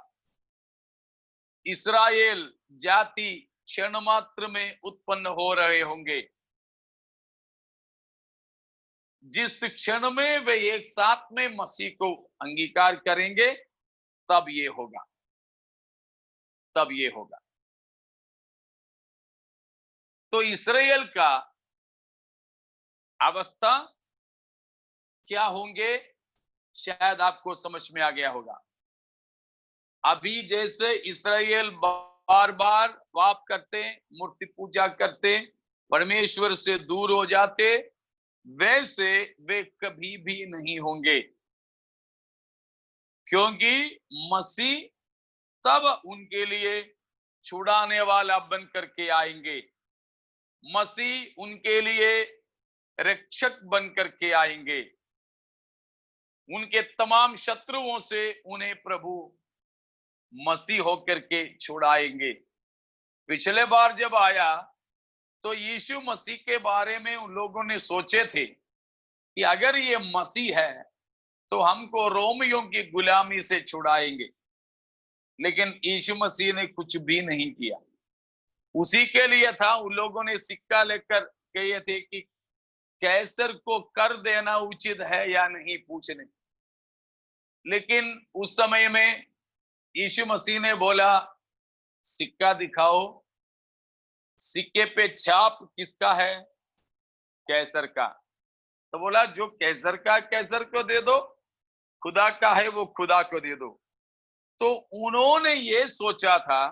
B: इस्राएल जाति क्षण मात्र में उत्पन्न हो रहे होंगे। जिस क्षण में वे एक साथ में मसीह को अंगीकार करेंगे, तब ये होगा। तब ये होगा। तो इस्राएल का अवस्था क्या होंगे, शायद आपको समझ में आ गया होगा। अभी जैसे इस्राएल बार बार पाप करते, मूर्ति पूजा करते, परमेश्वर से दूर हो जाते, वैसे वे कभी भी नहीं होंगे, क्योंकि मसीह तब उनके लिए छुड़ाने वाला बन करके आएंगे। मसीह उनके लिए रक्षक बन करके आएंगे। उनके तमाम शत्रुओं से उन्हें प्रभु मसीह होकर के छुड़ाएंगे। पिछले बार जब आया तो यीशु मसीह के बारे में उन लोगों ने सोचे थे कि अगर ये मसीह है तो हमको रोमियों की गुलामी से छुड़ाएंगे, लेकिन यीशु मसीह ने कुछ भी नहीं किया। उसी के लिए था, उन लोगों ने सिक्का लेकर कहे थे कि कैसर को कर देना उचित है या नहीं पूछने, लेकिन उस समय में यीशु मसीह ने बोला सिक्का दिखाओ, सिक्के पे छाप किसका है, कैसर का। तो बोला जो कैसर का कैसर को दे दो, खुदा का है वो खुदा को दे दो। तो उन्होंने ये सोचा था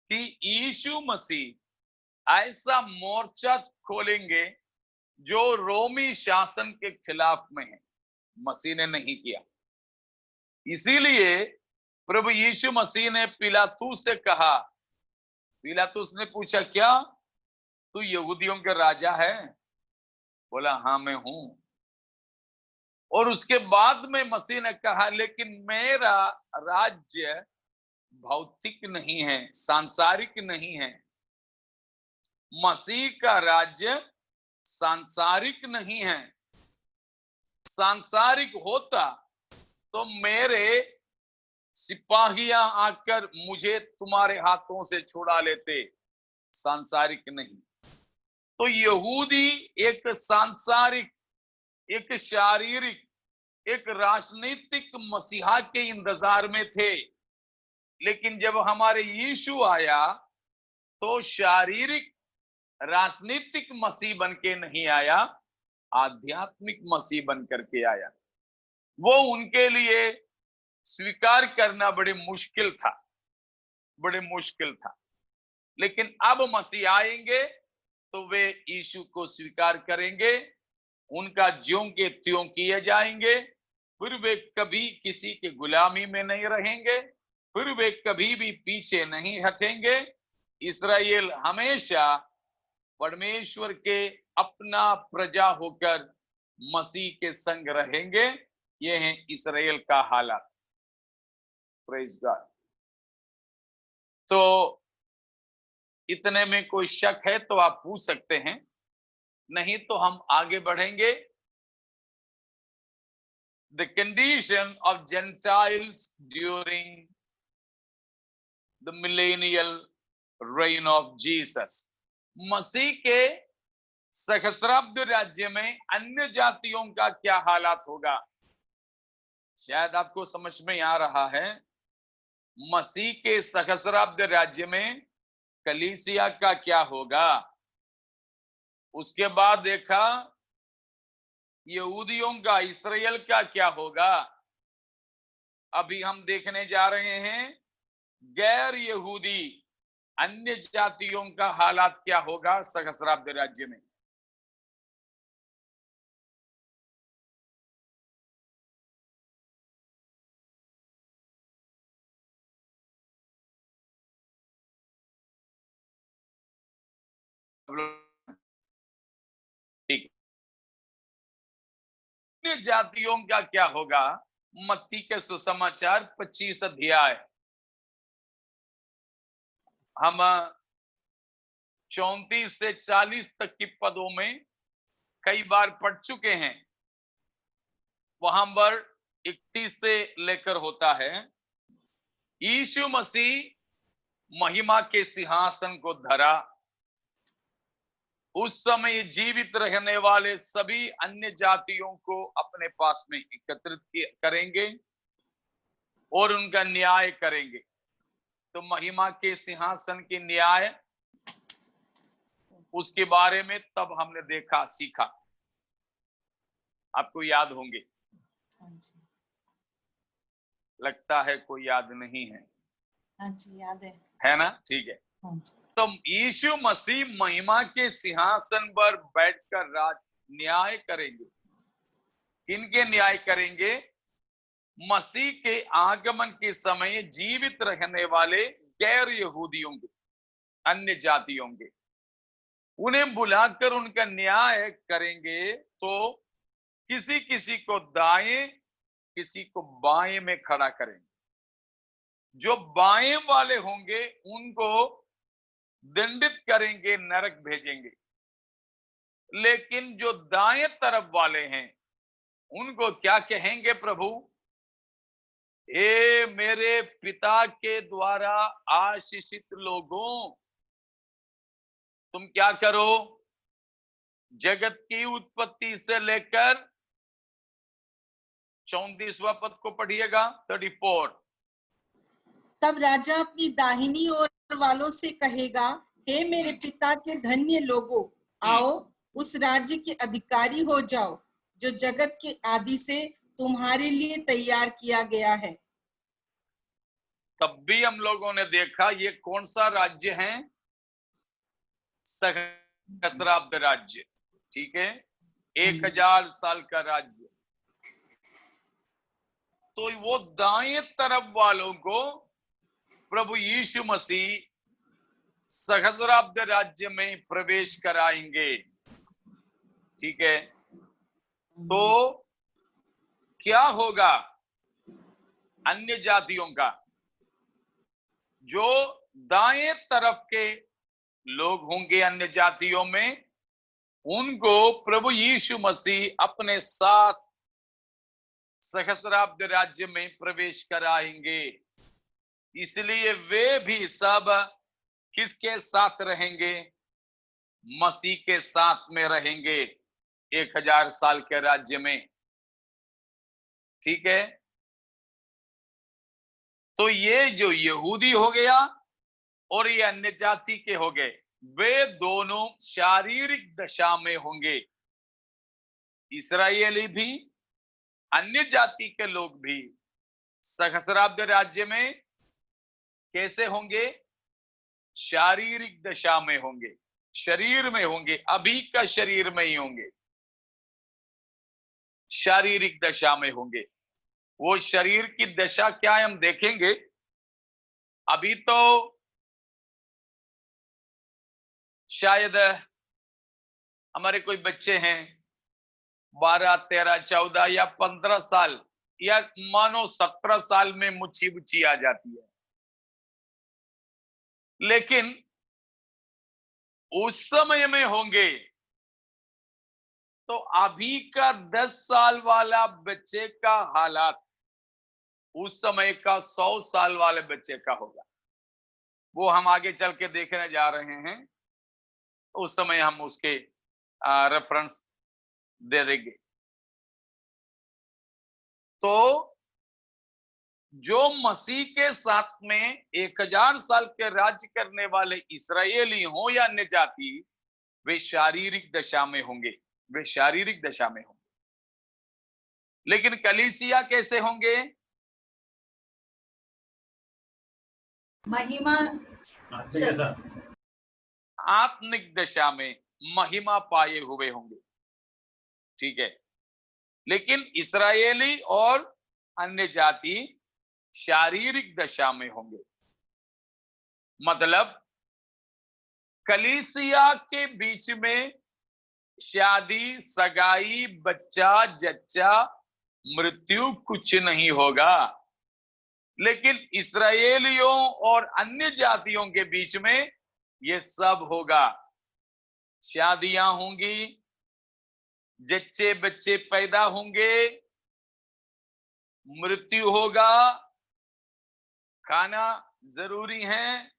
B: कि यीशु मसीह ऐसा मोर्चा खोलेंगे जो रोमी शासन के खिलाफ में है। मसीह ने नहीं किया। इसीलिए प्रभु यीशु मसीह ने पिलातुस से कहा, पिलातुस ने पूछा क्या तू यहूदियों का राजा है? बोला हाँ मैं हूं। और उसके बाद में मसीह ने कहा लेकिन मेरा राज्य भौतिक नहीं है, सांसारिक नहीं है। मसीह का राज्य सांसारिक नहीं है। सांसारिक होता तो मेरे सिपाहियां आकर मुझे तुम्हारे हाथों से छुड़ा लेते, सांसारिक नहीं। तो यहूदी एक सांसारिक, एक शारीरिक, एक राजनीतिक मसीहा के इंतजार में थे, लेकिन जब हमारे यीशु आया तो शारीरिक राजनीतिक मसीह बन के नहीं आया, आध्यात्मिक मसीह बन करके आया। वो उनके लिए स्वीकार करना बड़े मुश्किल था, बड़े मुश्किल था। लेकिन अब मसीह आएंगे तो वे यीशु को स्वीकार करेंगे, उनका ज्यों के त्यों किए जाएंगे, फिर वे कभी किसी के गुलामी में नहीं रहेंगे, फिर वे कभी भी पीछे नहीं हटेंगे। इस्राएल हमेशा परमेश्वर के अपना प्रजा होकर मसीह के संग रहेंगे। ये है इस्राएल का हालात। Praise God. तो इतने में कोई शक है तो आप पूछ सकते हैं, नहीं तो हम आगे बढ़ेंगे। The condition of Gentiles during the millennial reign of Jesus. मसीह के सहस्राब्द राज्य में अन्य जातियों का क्या हालात होगा? शायद आपको समझ में आ रहा है। मसीह के सहस्राब्द राज्य में कलीसिया का क्या होगा। उसके बाद देखा यहूदियों का, इस्राएल का क्या होगा। अभी हम देखने जा रहे हैं गैर यहूदी, अन्य जातियों का हालात क्या होगा सहस्राब्द राज्य में। ठीक, अन्य जातियों का क्या होगा। मत्ती के सुसमाचार 25 अध्याय हम 34 से 40 तक की पदों में कई बार पढ़ चुके हैं। वहां पर 31 से लेकर होता है, यीशु मसीह महिमा के सिंहासन को धरा। उस समय जीवित रहने वाले सभी अन्य जातियों को अपने पास में एकत्रित करेंगे और उनका न्याय करेंगे। तो महिमा के सिंहासन की न्याय, उसके बारे में तब हमने देखा, सीखा। आपको याद होंगे,
C: हाँ जी,
B: लगता है कोई याद नहीं है,
C: हाँ जी, याद
B: है ना? ठीक है।
C: हाँ जी,
B: तो यीशु मसीह महिमा के सिंहासन पर बैठकर राज न्याय करेंगे। किनके न्याय करेंगे? मसीह के आगमन के समय जीवित रहने वाले गैर यहूदियों के, अन्य जातियों के, उन्हें बुलाकर उनका न्याय करेंगे। तो किसी किसी को दाएं, किसी को बाएं में खड़ा करेंगे। जो बाएं वाले होंगे उनको दंडित करेंगे, नरक भेजेंगे। लेकिन जो दाएं तरफ वाले हैं उनको क्या कहेंगे प्रभु? हे मेरे पिता के द्वारा आशीषित लोगों, तुम क्या करो? जगत की उत्पत्ति से लेकर 34वां पद को पढ़िएगा, 34।
C: तब राजा अपनी दाहिनी ओर वालों से कहेगा, हे मेरे पिता के धन्य लोगों, आओ उस राज्य के अधिकारी हो जाओ जो जगत के आदि से तुम्हारे लिए तैयार किया गया है।
B: तब भी हम लोगों ने देखा ये कौन सा राज्य है? सहस्राब्द राज्य, ठीक है, 1000 साल का राज्य। तो वो दाएं तरफ वालों को प्रभु यीशु मसीह सहस्राब्द राज्य में प्रवेश कराएंगे, ठीक है। तो क्या होगा अन्य जातियों का? जो दाएं तरफ के लोग होंगे अन्य जातियों में, उनको प्रभु यीशु मसीह अपने साथ सहस्राब्द राज्य में प्रवेश कराएंगे। इसलिए वे भी सब किसके साथ रहेंगे? मसीह के साथ में रहेंगे 1000 साल के राज्य में, ठीक है। तो ये जो यहूदी हो गया और ये अन्य जाति के हो गए, वे दोनों शारीरिक दशा में होंगे। इस्राएली भी, अन्य जाति के लोग भी सहस्राब्द राज्य में कैसे होंगे? शारीरिक दशा में होंगे, शरीर में होंगे, अभी का शरीर में ही होंगे, शारीरिक दशा में होंगे। वो शरीर की दशा क्या है हम देखेंगे। अभी तो शायद हमारे कोई बच्चे हैं 12, 13, 14 या 15 साल, या मानो 17 साल में मुच्छी बुच्छी आ जाती है। लेकिन उस समय में होंगे तो अभी का 10 साल वाला बच्चे का हालात उस समय का 100 साल वाले बच्चे का होगा। वो हम आगे चल के देखने जा रहे हैं, उस समय हम उसके रेफरेंस दे देंगे। तो जो मसीह के साथ में 1000 साल के राज्य करने वाले इस्राएली हो या अन्य जाति, वे शारीरिक दशा में होंगे, वे शारीरिक दशा में होंगे। लेकिन कलीसिया कैसे होंगे?
D: महिमा
B: आत्मिक दशा में महिमा पाए हुए होंगे, ठीक है। लेकिन इस्राएली और अन्य जाति शारीरिक दशा में होंगे। मतलब कलीसिया के बीच में शादी, सगाई, बच्चा, जच्चा, मृत्यु कुछ नहीं होगा। लेकिन इस्राएलियों और अन्य जातियों के बीच में ये सब होगा। शादियां होंगी, जच्चे बच्चे पैदा होंगे, मृत्यु होगा, खाना जरूरी है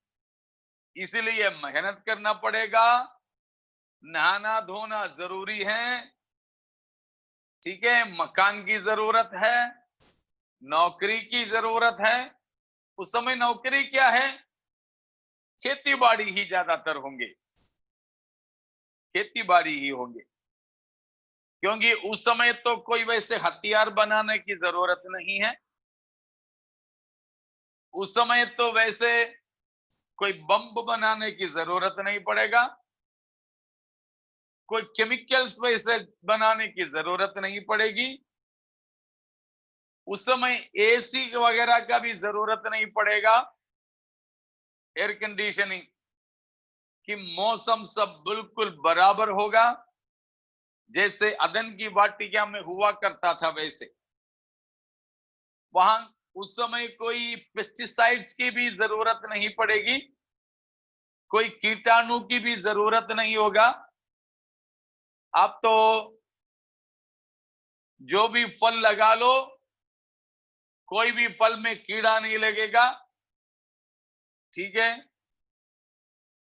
B: इसलिए मेहनत करना पड़ेगा, नहाना धोना जरूरी है, ठीक है, मकान की जरूरत है, नौकरी की जरूरत है। उस समय नौकरी क्या है? खेती बाड़ी ही ज्यादातर होंगे, खेती बाड़ी ही होंगे। क्योंकि उस समय तो कोई वैसे हथियार बनाने की जरूरत नहीं है, उस समय तो वैसे कोई बम बनाने की जरूरत नहीं पड़ेगा, कोई केमिकल्स वैसे बनाने की जरूरत नहीं पड़ेगी, उस समय एसी वगैरह का भी जरूरत नहीं पड़ेगा, एयर कंडीशनिंग कि मौसम सब बिल्कुल बराबर होगा, जैसे अदन की वाटिका में हुआ करता था वैसे। वहां उस समय कोई पेस्टिसाइड्स की भी जरूरत नहीं पड़ेगी, कोई कीटाणु की भी जरूरत नहीं होगा। आप तो जो भी फल लगा लो, कोई भी फल में कीड़ा नहीं लगेगा, ठीक है,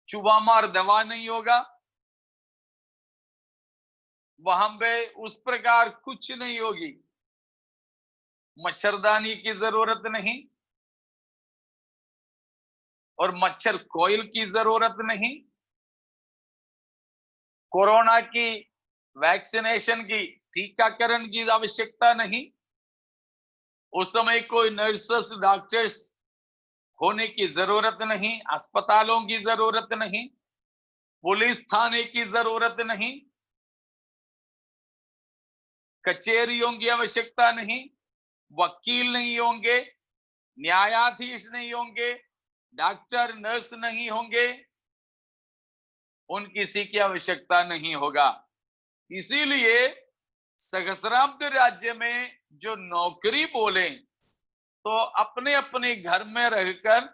B: चूहा दवा नहीं होगा, वहां पे उस प्रकार कुछ नहीं होगी, मच्छरदानी की जरूरत नहीं और मच्छर कोयल की जरूरत नहीं, कोरोना की वैक्सीनेशन की टीकाकरण की आवश्यकता नहीं, उस समय कोई नर्सेस डॉक्टर्स होने की जरूरत नहीं, अस्पतालों की जरूरत नहीं, पुलिस थाने की जरूरत नहीं, कचहरियों की आवश्यकता नहीं, वकील नहीं होंगे, न्यायाधीश नहीं होंगे, डॉक्टर नर्स नहीं होंगे, उन किसी की आवश्यकता नहीं होगा। इसीलिए सहस्राब्द राज्य में जो नौकरी बोले तो अपने अपने घर में रहकर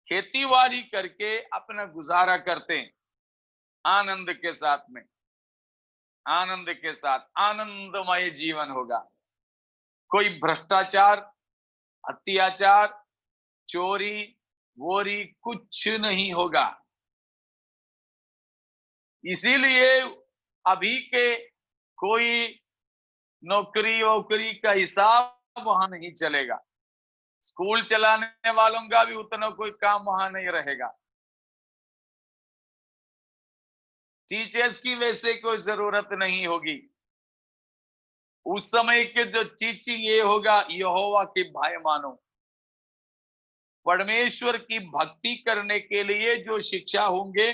B: खेतीबाड़ी करके अपना गुजारा करते हैं, आनंद के साथ में, आनंद के साथ आनंदमय जीवन होगा। कोई भ्रष्टाचार, अत्याचार, चोरी वोरी कुछ नहीं होगा। इसीलिए अभी के कोई नौकरी वोकरी का हिसाब वहां नहीं चलेगा, स्कूल चलाने वालों का भी उतना कोई काम वहां नहीं रहेगा, टीचर्स की वैसे कोई जरूरत नहीं होगी। उस समय के जो टीचिंग ये होगा, यहोवा की भय मानो, परमेश्वर की भक्ति करने के लिए जो शिक्षा होंगे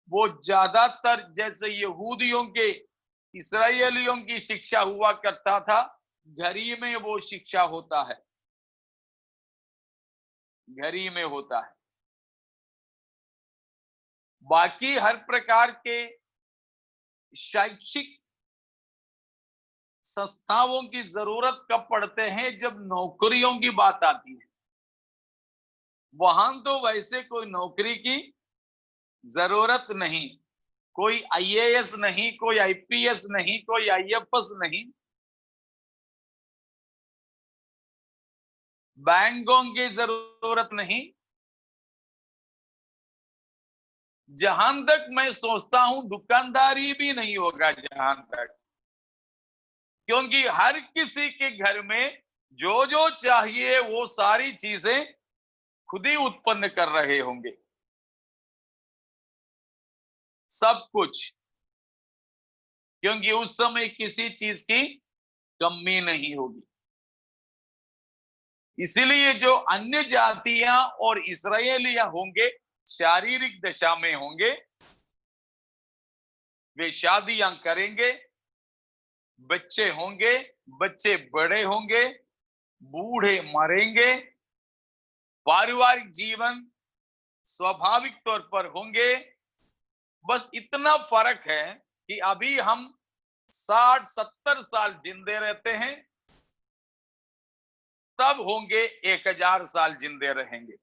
B: वो ज्यादातर जैसे यहूदियों के, इस्राएलियों की शिक्षा हुआ करता था, घर ही में वो शिक्षा होता है, घर ही में होता है। बाकी हर प्रकार के शैक्षिक संस्थाओं की जरूरत कब पड़ते हैं, जब नौकरियों की बात आती है। वहां तो वैसे कोई नौकरी की जरूरत नहीं, कोई आईएएस नहीं, कोई आईपीएस नहीं, कोई आईएफएस नहीं, बैंकों की जरूरत नहीं। जहां तक मैं सोचता हूं दुकानदारी भी नहीं होगा जहां तक, क्योंकि हर किसी के घर में जो जो चाहिए वो सारी चीजें खुद ही उत्पन्न कर रहे होंगे, सब कुछ, क्योंकि उस समय किसी चीज की कमी नहीं होगी। इसीलिए जो अन्य जातियां और इस्राएलियां होंगे शारीरिक दशा में होंगे, वे शादियां करेंगे, बच्चे होंगे, बच्चे बड़े होंगे, बूढ़े मरेंगे, पारिवारिक जीवन स्वाभाविक तौर पर होंगे। बस इतना फर्क है कि अभी हम 60-70 साल जिंदे रहते हैं, तब होंगे 1000 साल जिंदे रहेंगे,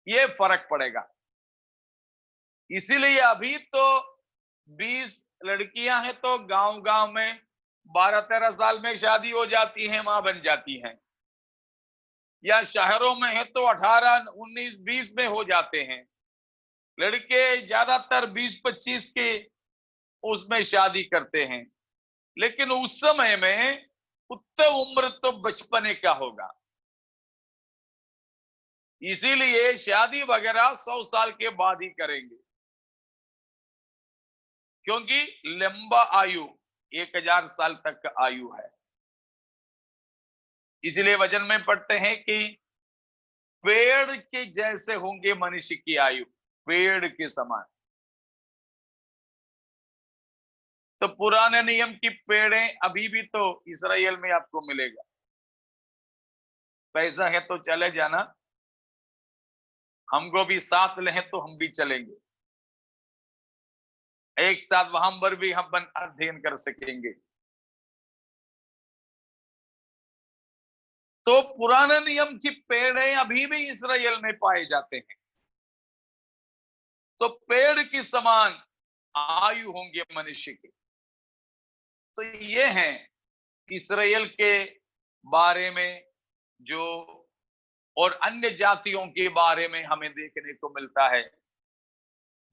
B: ये फर्क पड़ेगा। इसीलिए अभी तो 20 लड़कियां हैं तो गांव गांव में 12-13 साल में शादी हो जाती है, मां बन जाती हैं, या शहरों में है तो 18, 19, 20 में हो जाते हैं। लड़के ज्यादातर 20-25 के उसमें शादी करते हैं, लेकिन उस समय में उत्तम उम्र तो बचपने का होगा। इसीलिए शादी वगैरह 100 साल के बाद ही करेंगे, क्योंकि लंबा आयु 1000 साल तक का आयु है। इसलिए वचन में पढ़ते हैं कि पेड़ के जैसे होंगे मनुष्य की आयु, पेड़ के समान। तो पुराने नियम की पेड़ें अभी भी तो इस्राएल में आपको मिलेगा। पैसा है तो चले जाना, हमको भी साथ ले तो हम भी चलेंगे, एक साथ वहां पर भी हम अध्ययन कर सकेंगे। तो पुराने नियम की पेड़ें अभी भी इस्राएल में पाए जाते हैं। तो पेड़ की समान आयु होंगे मनुष्य की। तो ये है इस्राएल के बारे में जो, और अन्य जातियों के बारे में हमें देखने को मिलता है।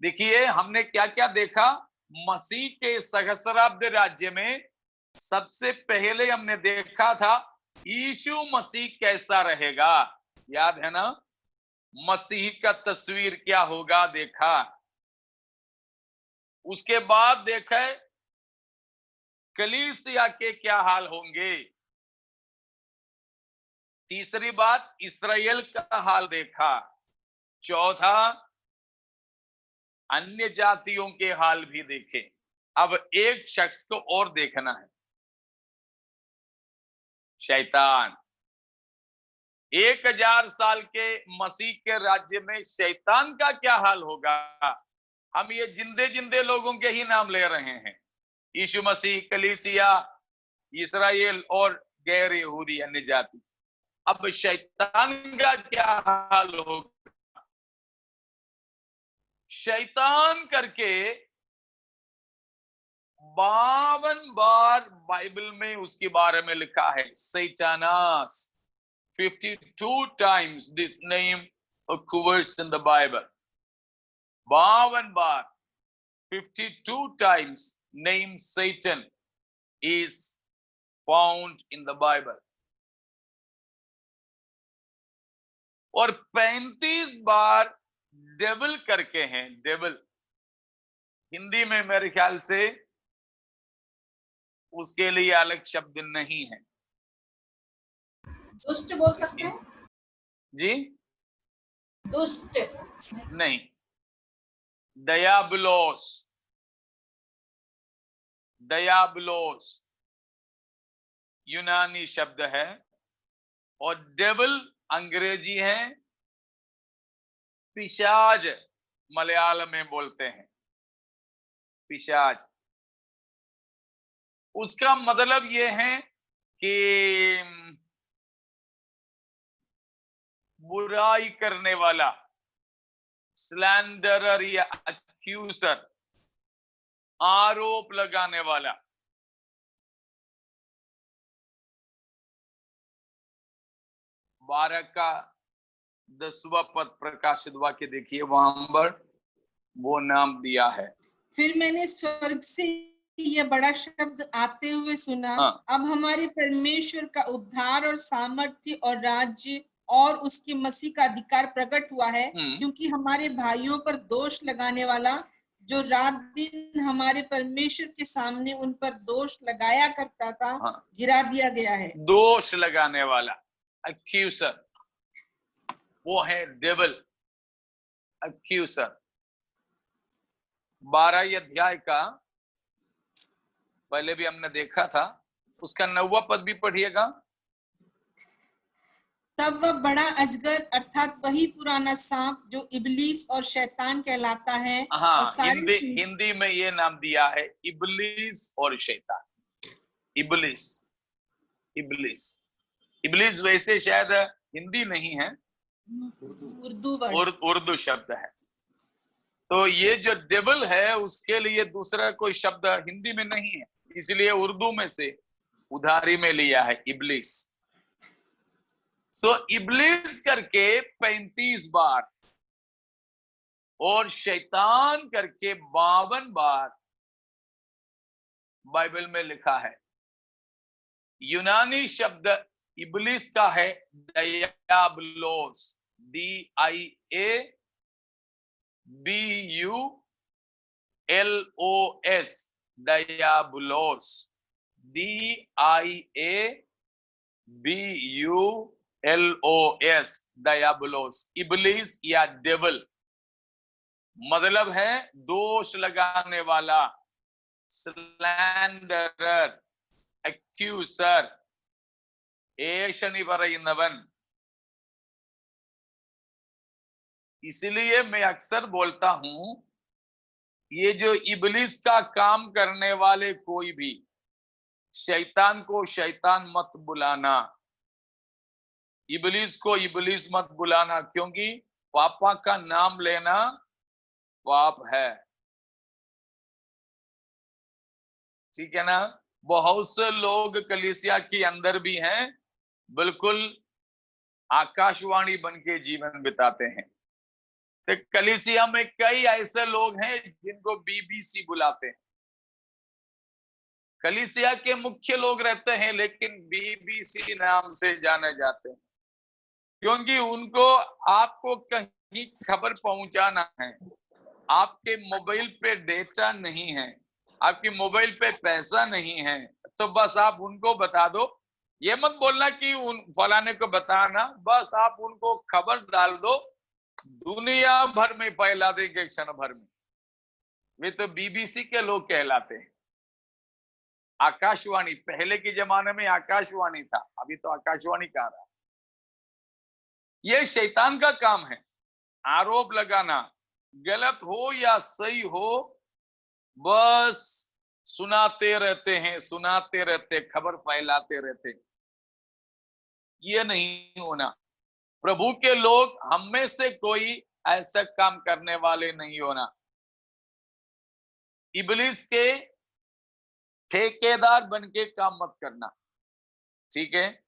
B: देखिए हमने क्या क्या देखा। मसीह के सहस्राब्द राज्य में सबसे पहले हमने देखा था यीशु मसीह कैसा रहेगा, याद है ना। मसीह का तस्वीर क्या होगा देखा। उसके बाद देखा कलीसिया के क्या हाल होंगे। तीसरी बात इस्राएल का हाल देखा। चौथा अन्य जातियों के हाल भी देखे। अब एक शख्स को और देखना है, शैतान। 1000 साल के मसीह के राज्य में शैतान का क्या हाल होगा। हम ये जिंदे जिंदे लोगों के ही नाम ले रहे हैं, यीशु मसीह, कलीसिया, इस्राएल और गैर यहूदी अन्य जाति। अब शैतान का क्या हाल होगा। शैतान करके 52 बार बाइबल में उसके बारे में लिखा है, सैतानास। 52 times this name occurs in the Bible. 52 bar, 52 times name Satan is found in the Bible. और 35 बार डेविल करके हैं। डेविल हिंदी में मेरे ख्याल से उसके लिए अलग शब्द नहीं है।
D: दुष्ट बोल सकते हैं?
B: जी
D: दुष्ट
B: नहीं, दयाबुलोस। दयाबुलोस यूनानी शब्द है और डेविल अंग्रेजी है, पिशाच मलयालम में बोलते हैं, पिशाच। उसका मतलब यह है कि बुराई करने वाला, स्लैंडरर या अक्यूजर, आरोप लगाने वाला। बारह का 10वां पद प्रकाशित वाक्य देखिए, वहां पर वो नाम दिया है।
C: फिर मैंने स्वर्ग से यह बड़ा शब्द आते हुए सुना,
B: हाँ।
C: अब हमारे परमेश्वर का उद्धार और सामर्थ्य और राज्य और उसके मसीह का अधिकार प्रकट हुआ है, क्योंकि हमारे भाइयों पर दोष लगाने वाला, जो रात दिन हमारे परमेश्वर के सामने उन पर दोष लगाया करता था,
B: हाँ।
C: गिरा दिया गया है।
B: दोष लगाने वाला, अक्यूजर, वो है डेविल, अक्यूजर। 12 अध्याय का पहले भी हमने देखा था, उसका 9वां पद भी पढ़िएगा।
C: तब वह बड़ा अजगर अर्थात वही पुराना सांप जो इबलीस और शैतान कहलाता है,
B: हाँ,
C: और
B: हिंदी में ये नाम दिया है, इबलीस और शैतान। इबलीस, इबलीस, इबलीस वैसे शायद हिंदी नहीं है, उर्दू शब्द है। तो ये जो डेविल है उसके लिए दूसरा कोई शब्द हिंदी में नहीं है, इसलिए उर्दू में से उधारी में लिया है, इबलीस। सो इबलीस करके 35 बार और शैतान करके 52 बार बाइबल में लिखा है। यूनानी शब्द इबलीस का है डायबलोस, DIABULOS, डायबलोस। DIABULOS, डायबोलोस, इबलीस या डेविल, मतलब है दोष लगाने वाला, स्लैंडरर, एक्यूसर, ഏഷണി പറയുന്നവൻ. इसलिए मैं अक्सर बोलता हूं, ये जो इबलीस का काम करने वाले कोई भी, शैतान को शैतान मत बुलाना, इबलीस को इबलीस मत बुलाना, क्योंकि पापा का नाम लेना पाप है. ठीक है ना. बहुत से लोग कलीसिया के अंदर भी हैं, बिल्कुल आकाशवाणी बन के जीवन बिताते हैं. तो कलीसिया में कई ऐसे लोग हैं जिनको बीबीसी बुलाते हैं. कलीसिया के मुख्य लोग रहते हैं लेकिन बीबीसी नाम से जाने जाते हैं, क्योंकि उनको आपको कहीं खबर पहुंचाना है. आपके मोबाइल पे डेटा नहीं है, आपकी मोबाइल पे पैसा नहीं है, तो बस आप उनको बता दो. ये मत बोलना कि उन फलाने को बताना, बस आप उनको खबर डाल दो, दुनिया भर में फैला देंगे क्षण भर में. वे तो बीबीसी के लोग कहलाते हैं. आकाशवाणी, पहले के जमाने में आकाशवाणी था, अभी तो आकाशवाणी कह रहा. ये शैतान का काम है, आरोप लगाना, गलत हो या सही हो, बस सुनाते रहते हैं, सुनाते रहते, खबर फैलाते रहते. ये नहीं होना. प्रभु के लोग, हम में से कोई ऐसा काम करने वाले नहीं होना. इबलीस के ठेकेदार बन के काम मत करना. ठीक है.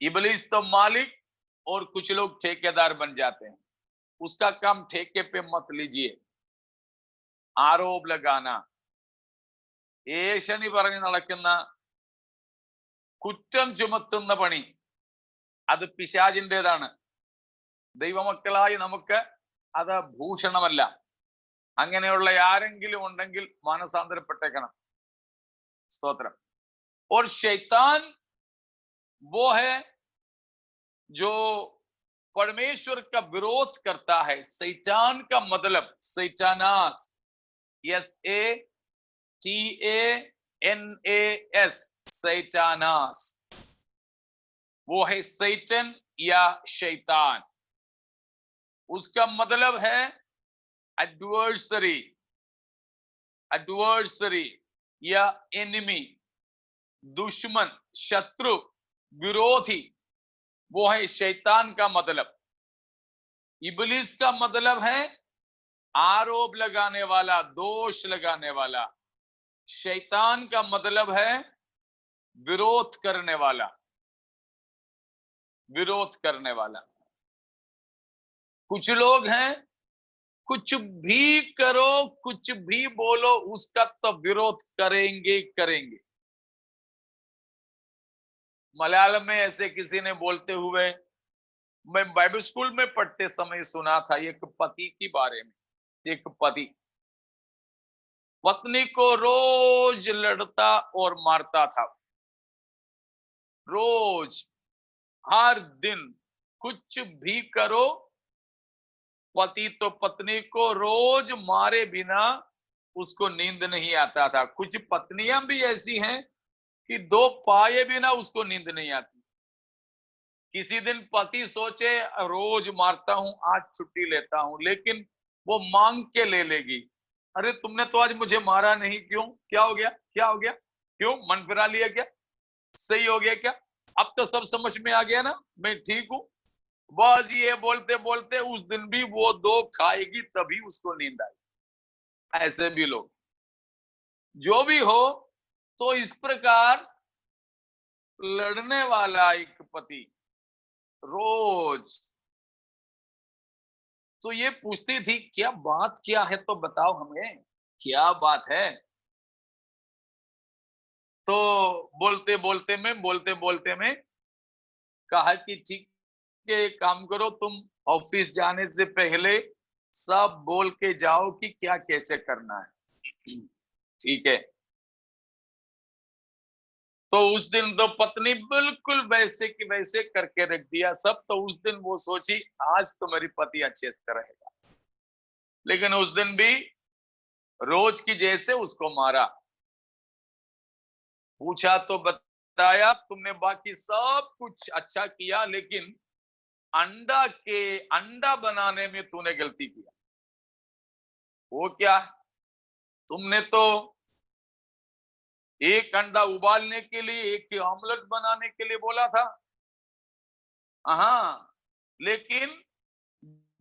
B: इबलीस तो मालिक और कुछ लोग ठेकेदार बन जाते हैं. उसका काम ठेके पे मत लीजिए. ആരോപ് ലഗാന, ഏഷണി പറഞ്ഞ് നടക്കുന്ന കുറ്റം ചുമത്തുന്ന പണി, അത് പിശാചിൻ്റെതാണ്. ദൈവമക്കളായി നമുക്ക് അത് ഭൂഷണമല്ല. അങ്ങനെയുള്ള ആരെങ്കിലും ഉണ്ടെങ്കിൽ മാനസാന്തരപ്പെട്ടേക്കണം. സ്തോത്രം. और शैतान वो है जो परमेश्वर का विरोध करता है. शैतान का मतलब सैतानास, SATANAS, सैतानास, वो है सैतन या शैतान. उसका मतलब है एडवर्सरी, एडवर्सरी या एनिमी, दुश्मन, शत्रु, विरोधी. वो है शैतान का मतलब. इबलीस का मतलब है आरोप लगाने वाला, दोष लगाने वाला. शैतान का मतलब है विरोध करने वाला, विरोध करने वाला. कुछ लोग हैं, कुछ भी करो, कुछ भी बोलो, उसका तो विरोध करेंगे करेंगे. मलयालम में ऐसे किसी ने बोलते हुए मैं बाइबल स्कूल में पढ़ते समय सुना था, एक पति के बारे में. एक पति पत्नी को रोज लड़ता और मारता था. रोज, हर दिन, कुछ भी करो, पति तो पत्नी को रोज मारे बिना उसको नींद नहीं आता था. कुछ पत्नियां भी ऐसी हैं कि 2 पाए बिना उसको नींद नहीं आती. किसी दिन पति सोचे रोज मारता हूं, आज छुट्टी लेता हूं, लेकिन वो मांग के ले लेगी. अरे तुमने तो आज मुझे मारा नहीं, क्यों, क्या हो गया, क्या हो गया, क्यों मन फिरा लिया, क्या सही हो गया, क्या अब तो सब समझ में आ गया ना, मैं ठीक हूं. बस ये बोलते बोलते उस दिन भी वो 2 खाएगी तभी उसको नींद आई. ऐसे भी लोग. जो भी हो, तो इस प्रकार लड़ने वाला एक पति रोज. तो ये पूछती थी क्या बात क्या है, तो बताओ हमें क्या बात है. तो बोलते बोलते में कहा कि ठीक है, काम करो, तुम ऑफिस जाने से पहले सब बोल के जाओ कि क्या कैसे करना है. ठीक है. तो उस दिन तो पत्नी बिल्कुल वैसे की वैसे करके रख दिया सब। तो उस दिन वो सोची आज तो मेरी पति अच्छे से रहेगा, लेकिन उस दिन भी रोज की जैसे उसको मारा। पूछा तो बताया तुमने बाकी सब कुछ अच्छा किया, लेकिन अंडा बनाने में तूने गलती किया। वो क्या? तुमने तो एक अंडा उबालने के लिए, एक ऑमलेट बनाने के लिए बोला था। हाँ, लेकिन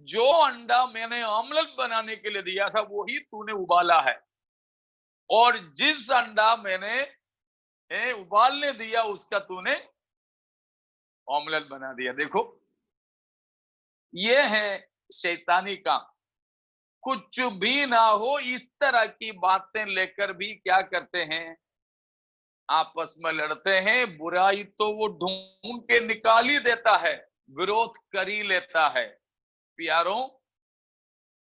B: जो अंडा मैंने ऑमलेट बनाने के लिए दिया था वही तूने उबाला है, और जिस अंडा मैंने उबालने दिया उसका तूने ऑमलेट बना दिया। देखो, ये है शैतानी काम। कुछ भी ना हो इस तरह की बातें लेकर भी क्या करते हैं, आपस में लड़ते हैं। बुराई तो वो ढूंढ के निकाल ही देता है, विरोध कर ही लेता है। प्यारों,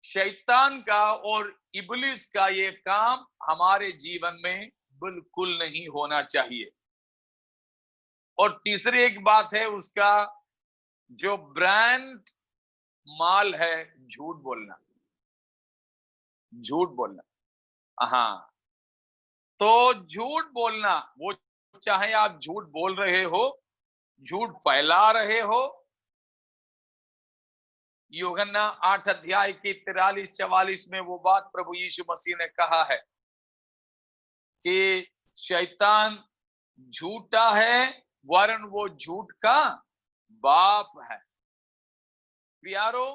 B: शैतान का और इब्लिस का ये काम हमारे जीवन में बिल्कुल नहीं होना चाहिए। और तीसरी एक बात है, उसका जो ब्रांड माल है, झूठ बोलना। झूठ बोलना, हाँ। तो झूठ बोलना, वो चाहे आप झूठ बोल रहे हो, झूठ फैला रहे हो। यूहन्ना 8 अध्याय की 43-44 में वो बात प्रभु यीशु मसीह ने कहा है कि शैतान झूठा है, वरन वो झूठ का बाप है। प्यारो,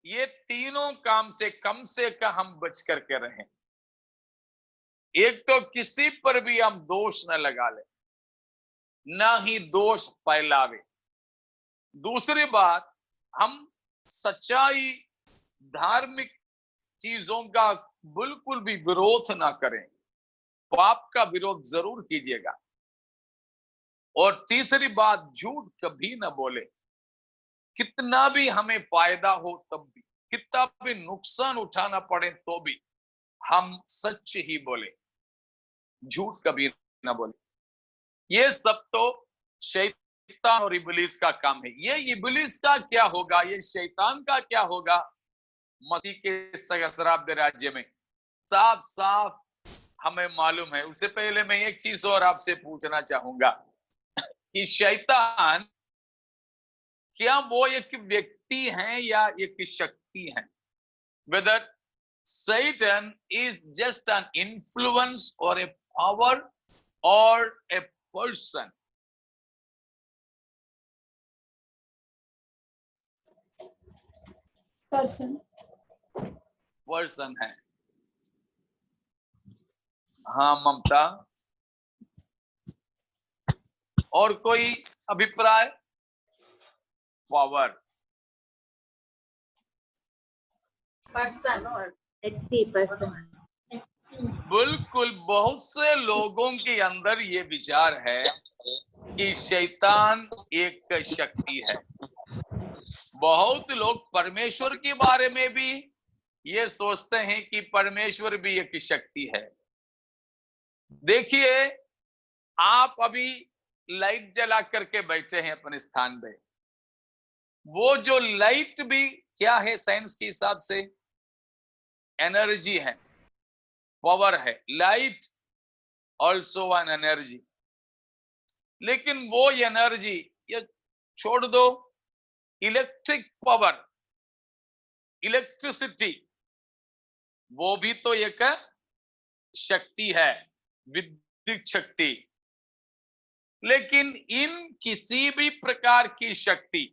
B: ये तीनों काम से कम हम बच करके रहें। एक तो किसी पर भी हम दोष न लगा ले, ना ही दोष फैलावे। दूसरी बात, हम सच्चाई, धार्मिक चीजों का बिल्कुल भी विरोध ना करें, पाप का विरोध जरूर कीजिएगा। और तीसरी बात, झूठ कभी ना बोले। कितना भी हमें फायदा हो तब भी, कितना भी नुकसान उठाना पड़े तो भी हम सच ही बोले, झूठ कभी ना बोले। ये सब तो शैतान और इब्लिस का काम है। ये इब्लिस का क्या होगा, ये शैतान का क्या होगा मसीह के सहस्राब्द राज्य में, साफ साफ हमें मालूम है। उससे पहले मैं एक चीज और आपसे पूछना चाहूंगा कि शैतान क्या वो एक व्यक्ति है या एक शक्ति है? Whether Satan is just an influence or a power or a person? Person है। हाँ ममता, और कोई अभिप्राय? पावर,
D: पर्सन और
B: बिल्कुल। बहुत से लोगों के अंदर ये विचार है कि शैतान एक शक्ति है। बहुत लोग परमेश्वर के बारे में भी ये सोचते हैं कि परमेश्वर भी एक शक्ति है। देखिए, आप अभी लाइट जला करके बैठे हैं अपने स्थान पे, वो जो लाइट भी क्या है साइंस के हिसाब से? एनर्जी है, पावर है। Light also an energy. लेकिन वो एनर्जी, ये छोड़ दो, इलेक्ट्रिक पावर, इलेक्ट्रिसिटी, वो भी तो एक शक्ति है, विद्युत शक्ति। लेकिन इन किसी भी प्रकार की शक्ति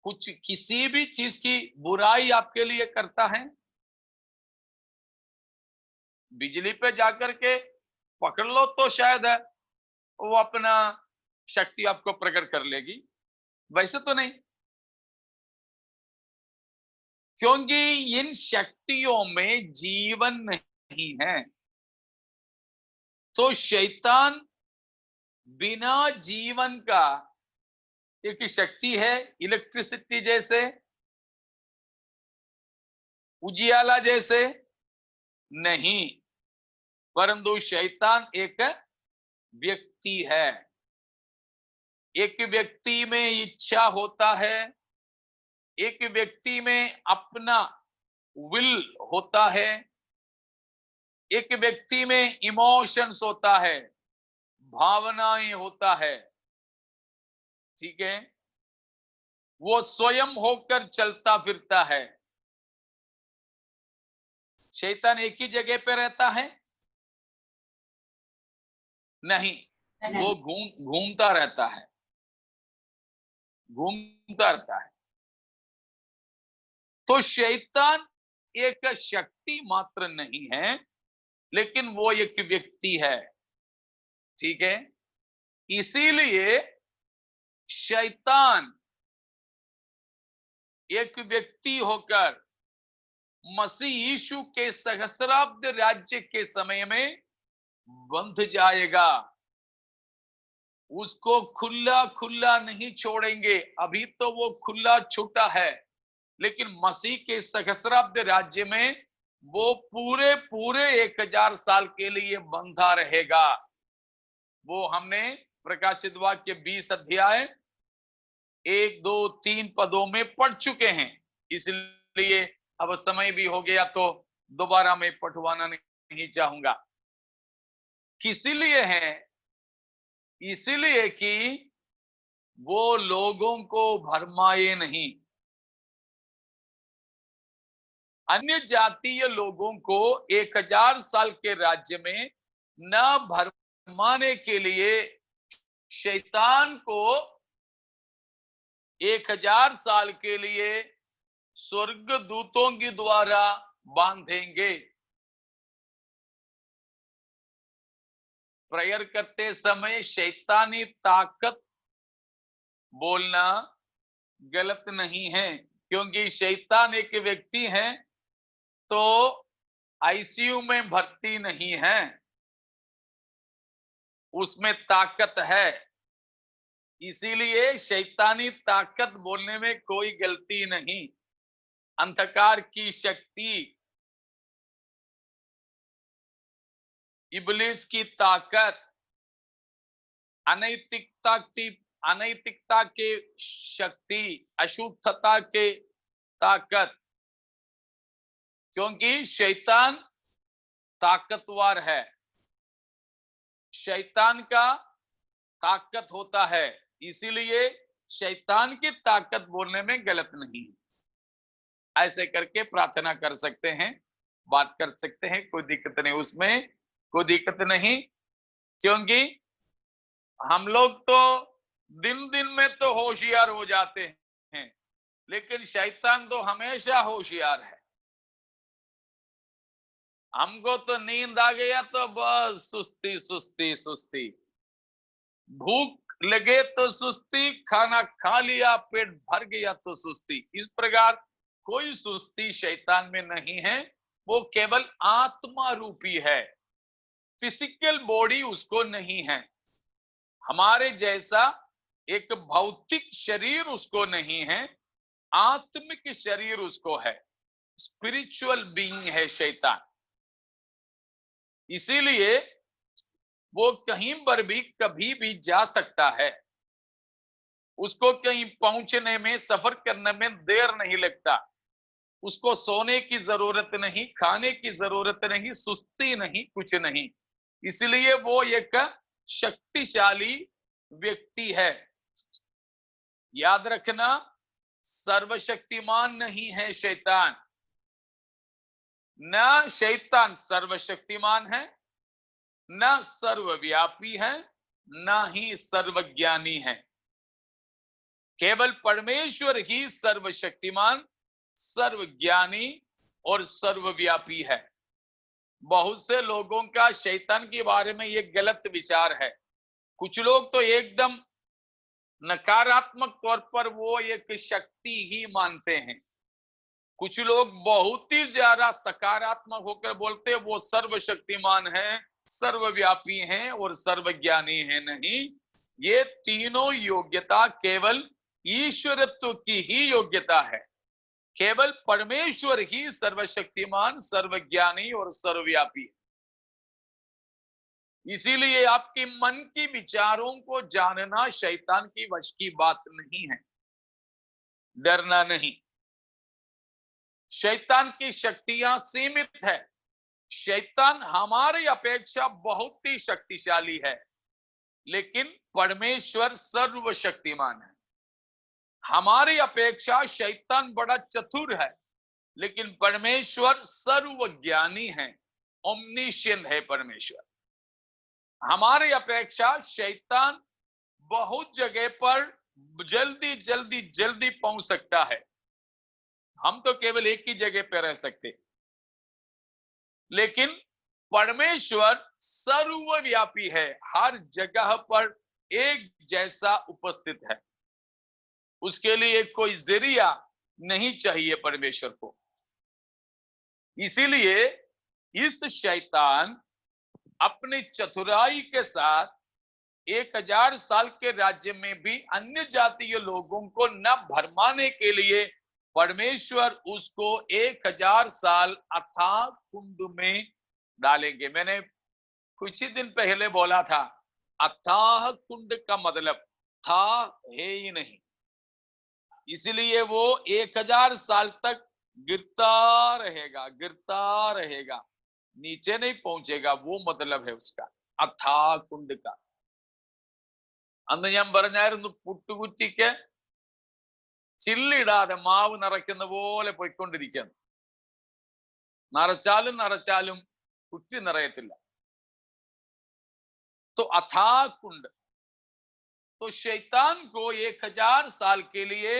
B: कुछ किसी भी चीज की बुराई आपके लिए करता है? बिजली पे जाकर के पकड़ लो तो शायद है वो अपना शक्ति आपको प्रकट कर लेगी, वैसे तो नहीं। क्योंकि इन शक्तियों में जीवन नहीं है। तो शैतान बिना जीवन का एक शक्ति है, इलेक्ट्रिसिटी जैसे, उजियाला जैसे नहीं, परंतु शैतान एक व्यक्ति है। एक व्यक्ति में इच्छा होता है, एक व्यक्ति में अपना विल होता है, एक व्यक्ति में इमोशंस होता है, भावनाएं होता है। ठीक है, वो स्वयं होकर चलता फिरता है। शैतान एक ही जगह पे रहता है? नहीं, वो घूमता रहता है, घूमता रहता है। तो शैतान एक शक्ति मात्र नहीं है, लेकिन वो एक व्यक्ति है। ठीक है, इसीलिए शैतान एक व्यक्ति होकर मसीह यीशु के सहस्राब्द राज्य के समय में बंध जाएगा। उसको खुला खुला नहीं छोड़ेंगे। अभी तो वो खुला छूटा है, लेकिन मसीह के सहस्राब्द राज्य में वो पूरे पूरे 1000 साल के लिए बंधा रहेगा। वो हमने प्रकाशित वाक्य 20 अध्याय 1, 2, 3 पदों में पढ़ चुके हैं। इसलिए अब समय भी हो गया तो दोबारा मैं पढ़वाना नहीं चाहूंगा। किस लिए है? इसलिए कि वो लोगों को भरमाए नहीं। अन्य जातीय लोगों को 1000 साल के राज्य में न भरमाने के लिए शैतान को 1000 साल के लिए स्वर्ग दूतों के द्वारा बांधेंगे। प्रेयर करते समय शैतानी ताकत बोलना गलत नहीं है, क्योंकि शैतान एक व्यक्ति है तो आईसीयू में भर्ती नहीं है, उसमें ताकत है। इसीलिए शैतानी ताकत बोलने में कोई गलती नहीं। अंधकार की शक्ति, इब्लिस की ताकत, अनैतिकता के शक्ति, अशुद्धता के ताकत, क्योंकि शैतान ताकतवर है। शैतान का ताकत होता है, इसीलिए शैतान की ताकत बोलने में गलत नहीं है। ऐसे करके प्रार्थना कर सकते हैं, बात कर सकते हैं, कोई दिक्कत नहीं, उसमें कोई दिक्कत नहीं। क्योंकि हम लोग तो दिन दिन में तो होशियार हो जाते हैं, लेकिन शैतान तो हमेशा होशियार है। हमको तो नींद आ गया तो बस सुस्ती सुस्ती सुस्ती, भूख लगे तो सुस्ती, खाना खा लिया पेट भर गया तो सुस्ती। इस प्रकार कोई सुस्ती शैतान में नहीं है, वो केवल आत्मा रूपी है, फिजिकल बॉडी उसको नहीं है। हमारे जैसा एक भौतिक शरीर उसको नहीं है, आत्मिक शरीर उसको है, स्पिरिचुअल बीइंग है शैतान। इसीलिए वो कहीं पर भी कभी भी जा सकता है, उसको कहीं पहुंचने में, सफर करने में देर नहीं लगता। उसको सोने की जरूरत नहीं, खाने की जरूरत नहीं, सुस्ती नहीं, कुछ नहीं। इसलिए वो एक शक्तिशाली व्यक्ति है। याद रखना, सर्वशक्तिमान नहीं है शैतान। न शैतान सर्वशक्तिमान है, न सर्वव्यापी है, न ही सर्वज्ञानी है। केवल परमेश्वर ही सर्वशक्तिमान, सर्वज्ञानी और सर्वव्यापी है। बहुत से लोगों का शैतान के बारे में ये गलत विचार है। कुछ लोग तो एकदम नकारात्मक तौर पर वो एक शक्ति ही मानते हैं। कुछ लोग बहुत ही ज्यादा सकारात्मक होकर बोलते हैं वो सर्वशक्तिमान है, सर्वव्यापी हैं और सर्वज्ञानी है। नहीं, ये तीनों योग्यता केवल ईश्वरत्व की ही योग्यता है। केवल परमेश्वर ही सर्वशक्तिमान, सर्वज्ञानी और सर्वव्यापी है। इसीलिए आपके मन की विचारों को जानना शैतान की वश की बात नहीं है। डरना नहीं। शैतान की शक्तियां सीमित है। शैतान हमारी अपेक्षा बहुत ही शक्तिशाली है, लेकिन परमेश्वर सर्वशक्तिमान है। हमारी अपेक्षा शैतान बड़ा चतुर है, लेकिन परमेश्वर सर्वज्ञानी है, ओमनिशियंट है परमेश्वर। हमारी अपेक्षा शैतान बहुत जगह पर जल्दी जल्दी जल्दी पहुंच सकता है। हम तो केवल एक ही जगह पे रह सकते, लेकिन परमेश्वर सर्वव्यापी है, हर जगह पर एक जैसा उपस्थित है। उसके लिए कोई जरिया नहीं चाहिए परमेश्वर को। इसीलिए इस शैतान अपनी चतुराई के साथ 1000 साल के राज्य में भी अन्य जातीय लोगों को न भरमाने के लिए परमेश्वर उसको 1000 साल अथाह कुंड में डालेंगे। मैंने कुछ ही दिन पहले बोला था, अथाह कुंड का मतलब था है ही नहीं, इसलिए वो 1000 साल तक गिरता रहेगा, नीचे नहीं पहुंचेगा। वो मतलब है उसका अथाह कुंड का। അന്ന് ഞാൻ പറഞ്ഞായിരുന്നു, പുട്ടുകുറ്റിക്ക് ചില്ലിടാതെ മാവ് നിറയ്ക്കുന്ന പോലെ പോയിക്കൊണ്ടിരിക്കുകയാണ്. നിറച്ചാലും കുറ്റി നിറയത്തില്ല. तो अथाह कुंड, तो शैतान को 1000 साल के लिए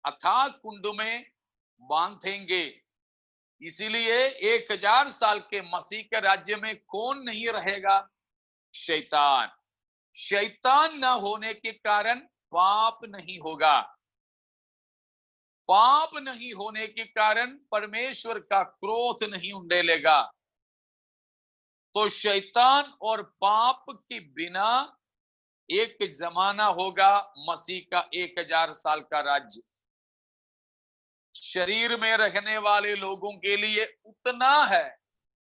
B: अथाह कुंड में बांधेंगे। इसीलिए 1000 साल के मसीह के राज्य में कौन नहीं रहेगा? शैतान। शैतान न होने के कारण पाप नहीं होगा। पाप नहीं होने के कारण परमेश्वर का क्रोध नहीं उंडेलेगा। तो शैतान और पाप के बिना एक जमाना होगा मसीह का 1000 साल का राज्य। शरीर में रहने वाले लोगों के लिए उतना है,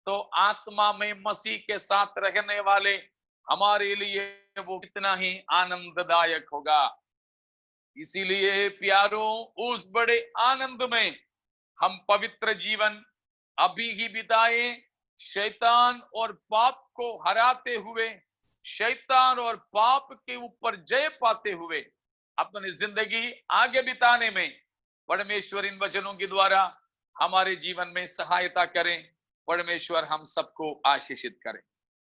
B: तो आत्मा में मसीह के साथ रहने वाले हमारे लिए वो कितना ही आनंददायक होगा। इसीलिए प्यारों, उस बड़े आनंद में हम पवित्र जीवन अभी ही बिताएं, शैतान और पाप को हराते हुए, शैतान और पाप के ऊपर जय पाते हुए अपनी जिंदगी आगे बिताने में परमेश्वर इन वचनों के द्वारा हमारे जीवन में सहायता करें। परमेश्वर हम सबको आशीषित करें।